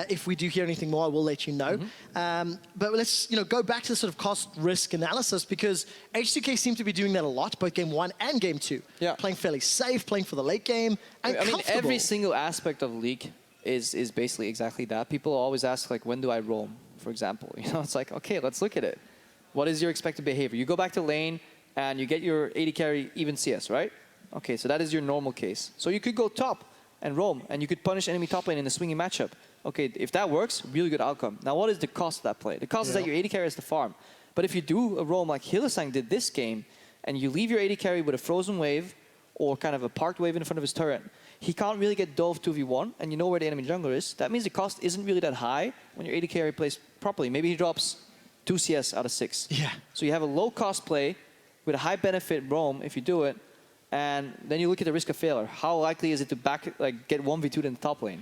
If we do hear anything more, I will let you know. But let's go back to the sort of cost-risk analysis, because H2K seem to be doing that a lot, both game 1 and game 2. Yeah. Playing fairly safe, playing for the late game, and I mean, every single aspect of League is basically exactly that. People always ask, like, when do I roam? For example, it's like, okay, let's look at it. What is your expected behavior? You go back to lane and you get your AD carry even CS, right? Okay, so that is your normal case. So you could go top and roam, and you could punish enemy top lane in a swinging matchup. Okay, if that works, really good outcome. Now, what is the cost of that play? The cost is that your AD carry has to farm. But if you do a roam like Hylissang did this game, and you leave your AD carry with a frozen wave or kind of a parked wave in front of his turret, he can't really get dove 2v1, and you know where the enemy jungler is. That means the cost isn't really that high when your AD carry plays properly. Maybe he drops 2 CS out of 6. Yeah. So you have a low cost play with a high benefit roam if you do it, and then you look at the risk of failure. How likely is it to get 1v2'd in the top lane?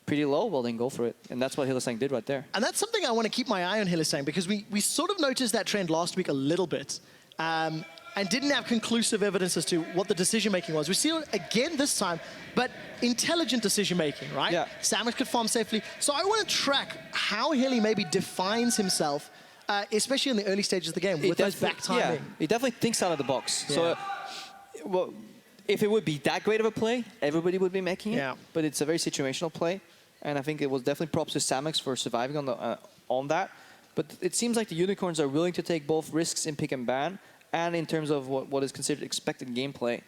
Pretty low? Well, then go for it. And that's what Hylissang did right there. And that's something I want to keep my eye on Hylissang, because we sort of noticed that trend last week a little bit. And didn't have conclusive evidence as to what the decision-making was. We see it again this time, but intelligent decision-making, right? Yeah. Samus could farm safely. So I want to track how Hilly maybe defines himself especially in the early stages of the game with those back timing. Yeah, he definitely thinks out of the box. Yeah. So, well, if it would be that great of a play, everybody would be making it. Yeah. But it's a very situational play, and I think it was definitely props to Samex for surviving on that. But it seems like the Unicorns are willing to take both risks in pick and ban, and in terms of what is considered expected gameplay.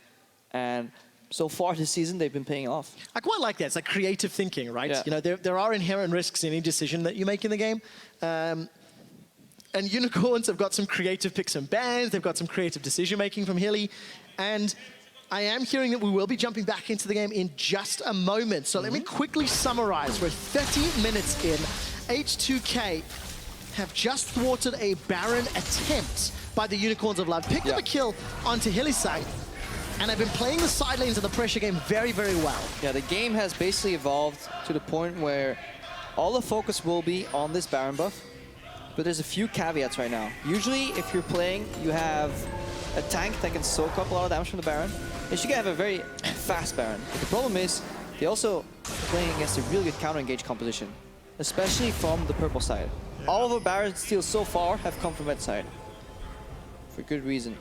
And so far this season, they've been paying off. I quite like that. It's like creative thinking, right? Yeah. You know, there are inherent risks in any decision that you make in the game. And Unicorns have got some creative picks and bans. They've got some creative decision-making from Hilly. And I am hearing that we will be jumping back into the game in just a moment. So let me quickly summarize. We're 30 minutes in. H2K have just thwarted a Baron attempt by the Unicorns of Love. Picked up a kill onto Hilly's side. And I've been playing the side lanes of the pressure game very, very well. Yeah, the game has basically evolved to the point where all the focus will be on this Baron buff, but there's a few caveats right now. Usually, if you're playing, you have a tank that can soak up a lot of damage from the Baron. And you can have a very fast Baron. But the problem is, they also playing against a really good counter-engage composition, especially from the purple side. Yeah. All of the Baron steals so far have come from that side, for good reason.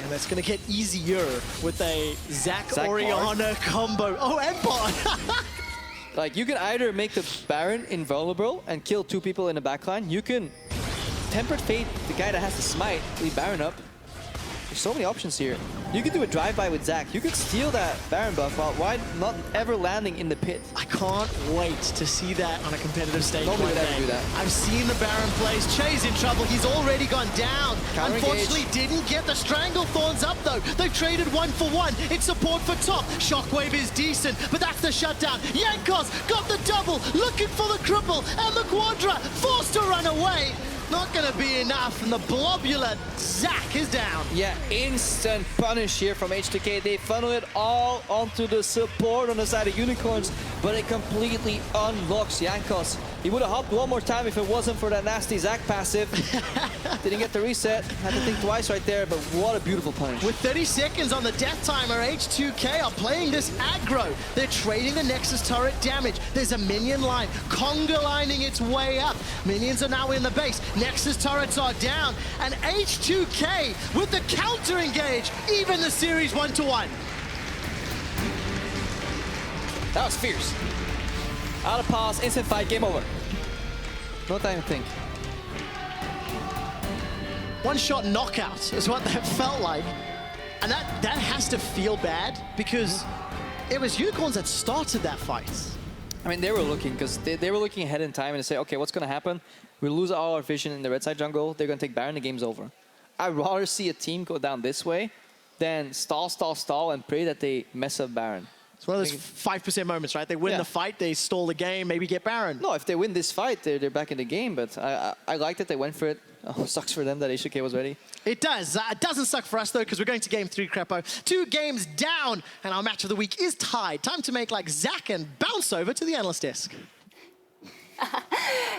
And that's going to get easier with a Zac Orianna combo. Oh, Empire! Like, you can either make the Baron invulnerable and kill 2 people in the backline. You can Tempered Fate the guy that has to smite, leave Baron up. There's so many options here. You could do a drive-by with Zac. You could steal that Baron buff while not ever landing in the pit. I can't wait to see that on a competitive stage. Nobody would ever do that. I've seen the Baron plays. Che's in trouble. He's already gone down. Unfortunately, didn't get the Strangle Thorns up, though. They've traded 1-for-1. It's support for top. Shockwave is decent, but that's the shutdown. Jankos got the double, looking for the cripple, and the Quadra forced to run away. Not gonna be enough, and the Blobular Zac is down. Yeah, instant punish here from H2K. They funnel it all onto the support on the side of Unicorns, but it completely unlocks Jankos. He would have hopped one more time if it wasn't for that nasty Zac passive. Didn't get the reset. Had to think twice right there, but what a beautiful punish. With 30 seconds on the death timer, H2K are playing this aggro. They're trading the Nexus turret damage. There's a minion line, conga lining its way up. Minions are now in the base. Nexus turrets are down, and H2K with the counter engage, even the series 1-1. That was fierce. Out of pause, instant fight, game over. No time to think. One-shot knockout is what that felt like. And that has to feel bad, because it was Unicorns that started that fight. I mean, they were looking, because they were looking ahead in time and say, okay, what's going to happen? We lose all our vision in the red side jungle. They're going to take Baron, the game's over. I'd rather see a team go down this way than stall, and pray that they mess up Baron. It's one of those 5% moments, right? They win the fight, they stall the game, maybe get Baron. No, if they win this fight, they're back in the game, but I like that they went for it. Oh, sucks for them that H2K was ready. It does. It doesn't suck for us, though, because we're going to game 3, Crepo. 2 games down, and our match of the week is tied. Time to make like Zac and bounce over to the analyst desk.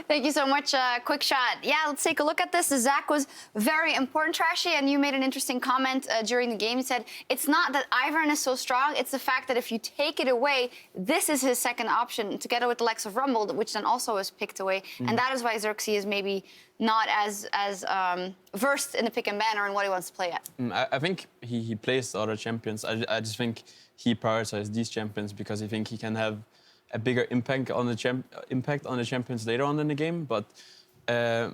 Thank you so much. Quick shot. Yeah, let's take a look at this. Zac was very important, Trashy, and you made an interesting comment during the game. You said, it's not that Ivern is so strong, it's the fact that if you take it away, this is his second option, together with the likes of Rumble, which then also is picked away. And that is why Xerxes is maybe not as versed in the pick and ban or in what he wants to play at. I think he plays the other champions. I just think he prioritizes these champions because I think he can have a bigger impact on the champions later on in the game. But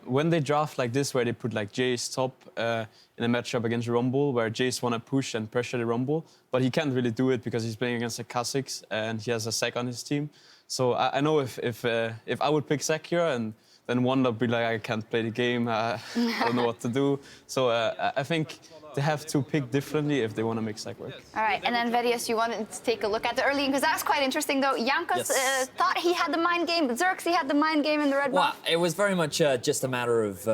when they draft like this, where they put like Jace top in a matchup against Rumble, where Jace want to push and pressure the Rumble, but he can't really do it because he's playing against a Kha'Zix and he has a Zac on his team. So I know if I would pick Zac here, and then one would be like, I can't play the game, I don't know what to do. So I think they have to pick differently if they want to make Zac work. All right, and then Vedius, you wanted to take a look at the early game, because that was quite interesting, though. Jankos thought he had the mind game, but Xerxes had the mind game in the red buff. Well, it was very much just a matter of...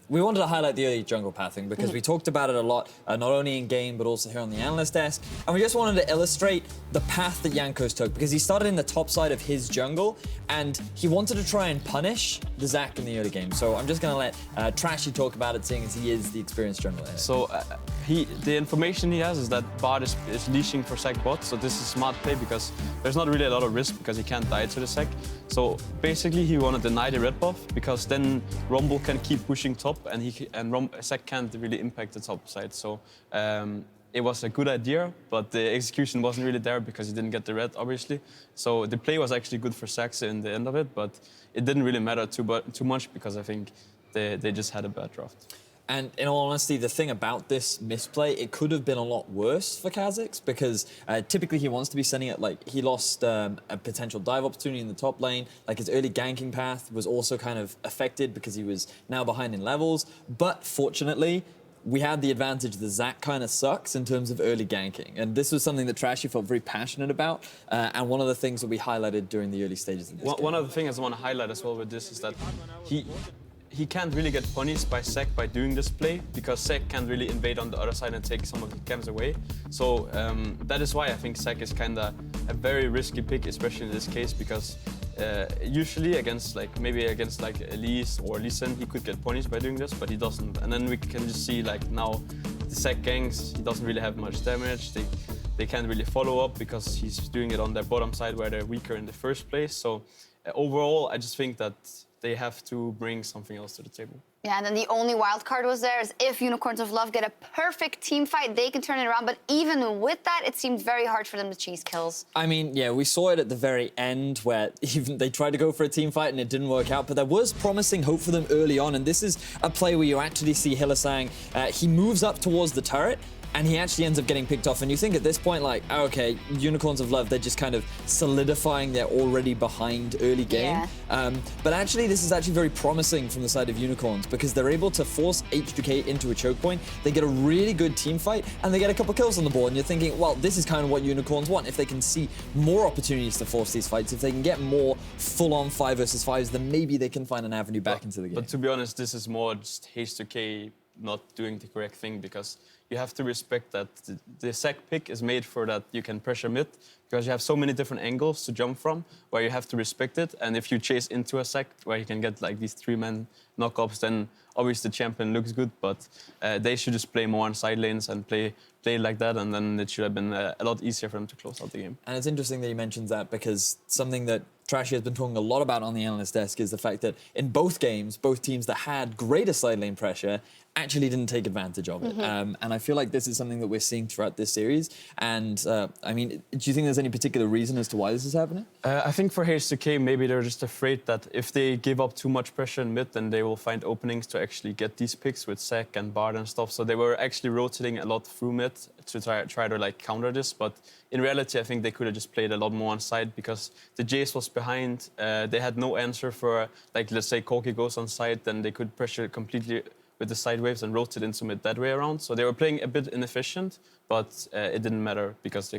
we wanted to highlight the early jungle pathing because we talked about it a lot, not only in game, but also here on the analyst desk. And we just wanted to illustrate the path that Jankos took, because he started in the top side of his jungle, and he wanted to try and punish the Zac in the early game. So I'm just going to let Trashy talk about it, seeing as he is the experienced jungler here. So the information he has is that Bard is leashing for Sec bot, so this is smart play because there's not really a lot of risk because he can't die to the Sec. So basically he want to deny the red buff because then Rumble can keep pushing top and Sec can't really impact the top side. So it was a good idea, but the execution wasn't really there because he didn't get the red, obviously. So the play was actually good for Saxe in the end of it, but it didn't really matter too much because I think they just had a bad draft. And in all honesty, the thing about this misplay, it could have been a lot worse for Kha'Zix because typically he wants to be sending it, like, he lost a potential dive opportunity in the top lane. Like, his early ganking path was also kind of affected because he was now behind in levels. But fortunately, we had the advantage that Zac kind of sucks in terms of early ganking. And this was something that Trashy felt very passionate about. And one of the things that we highlighted during the early stages of this game. One of the things I want to highlight as well with this is that he can't really get punished by Sec by doing this play because Sec can't really invade on the other side and take some of the camps away. So that is why I think Sec is kind of a very risky pick, especially in this case, because usually against Elise or Lee Sin, he could get punished by doing this, but he doesn't. And then we can just see like now the Sec ganks, he doesn't really have much damage. They can't really follow up because he's doing it on their bottom side where they're weaker in the first place. So overall, I just think that they have to bring something else to the table. Yeah, and then the only wild card was there is if Unicorns of Love get a perfect team fight, they can turn it around. But even with that, it seemed very hard for them to cheese kills. I mean, yeah, we saw it at the very end where even they tried to go for a team fight and it didn't work out. But there was promising hope for them early on. And this is a play where you actually see Hylissang, he moves up towards the turret, and he actually ends up getting picked off. And you think at this point, like, okay, Unicorns of Love, they're just kind of solidifying their already behind early game. Yeah. But actually, this is actually very promising from the side of Unicorns because they're able to force H2K into a choke point. They get a really good team fight, and they get a couple kills on the board. And you're thinking, well, this is kind of what Unicorns want. If they can see more opportunities to force these fights, if they can get more full-on 5 versus 5s, then maybe they can find an avenue back into the game. But to be honest, this is more just H2K not doing the correct thing because you have to respect that the Sec pick is made for that you can pressure mid because you have so many different angles to jump from where you have to respect it. And if you chase into a Sec where you can get like these 3-man knockups, then obviously the champion looks good, but they should just play more on side lanes and play like that, and then it should have been a lot easier for them to close out the game. And it's interesting that he mentions that because something that Trashy has been talking a lot about on the analyst desk is the fact that in both games, both teams that had greater side lane pressure actually didn't take advantage of it. And I feel like this is something that we're seeing throughout this series. And I mean, do you think there's any particular reason as to why this is happening? I think for H2K, maybe they're just afraid that if they give up too much pressure in mid, then they will find openings to actually get these picks with Sec and Bard and stuff. So they were actually rotating a lot through mid to try to like counter this. But in reality, I think they could have just played a lot more on side because the Jace was behind. They had no answer for, like, let's say Corki goes on side, then they could pressure completely with the side waves and rotate into mid that way around. So they were playing a bit inefficient, but it didn't matter because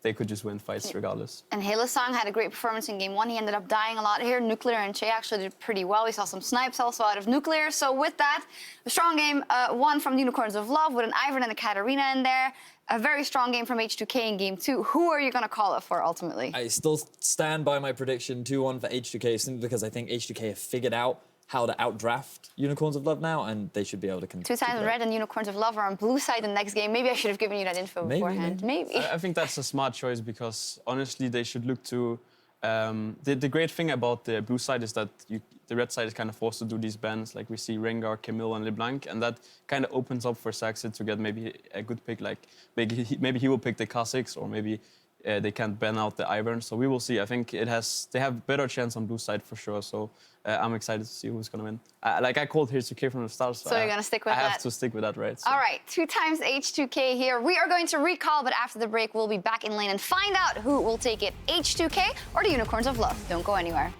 they could just win fights regardless. And Hylissang had a great performance in game 1. He ended up dying a lot here. Nuclear and Che actually did pretty well. We saw some snipes also out of Nuclear. So with that, a strong game, 1 from the Unicorns of Love with an Ivern and a Katarina in there. A very strong game from H2K in game 2. Who are you going to call it for ultimately? I still stand by my prediction 2-1 for H2K simply because I think H2K have figured out how to outdraft Unicorns of Love now, and they should be able to continue. 2 times red and Unicorns of Love are on blue side the next game. Maybe I should have given you that info beforehand. Maybe. I think that's a smart choice because honestly, they should look to. The great thing about the blue side is that the red side is kind of forced to do these bans, like we see Rengar, Camille, and LeBlanc, and that kind of opens up for Saxe to get maybe a good pick. Like maybe he will pick the Kha'Zix, or maybe they can't ban out the Ivern. So we will see. I think they have better chance on blue side for sure. So I'm excited to see who's gonna win. I called H2K from the start, so you're gonna stick with that. I have to stick with that, right? So. All right, 2 times H2K here. We are going to recall, but after the break, we'll be back in lane and find out who will take it, H2K or the Unicorns of Love. Don't go anywhere.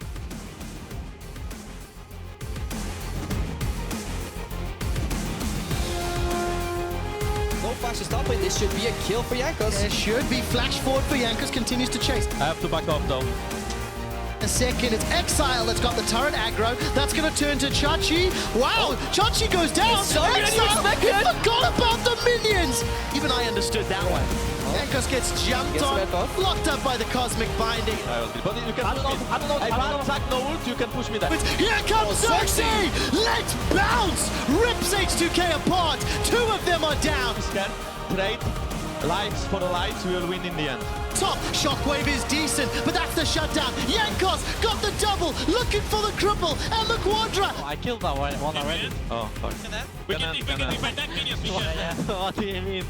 No flash to stop it. This should be a kill for Jankos. It should be. Flash forward for Jankos, continues to chase. I have to back off though. A second, it's Exile that's got the turret aggro. That's going to turn to Chachi. Wow, Chachi goes down. Sorry, Exile, I forgot about the minions. Even I understood that one. Jankos gets jumped Gets the on, red buff. locked up by the Cosmic Binding. But you can push me. I can't attack no ult, you can push me there. But here comes Xerxes! Let's bounce! Rips H2K apart. 2 of them are down. Can trade lives for the lights, we will win in the end. Top Shockwave is decent, but that's the shutdown. Jankos got the double, looking for the cripple and the quadra. I killed that one already. Oh, fuck. We can defend that minions. What do you mean?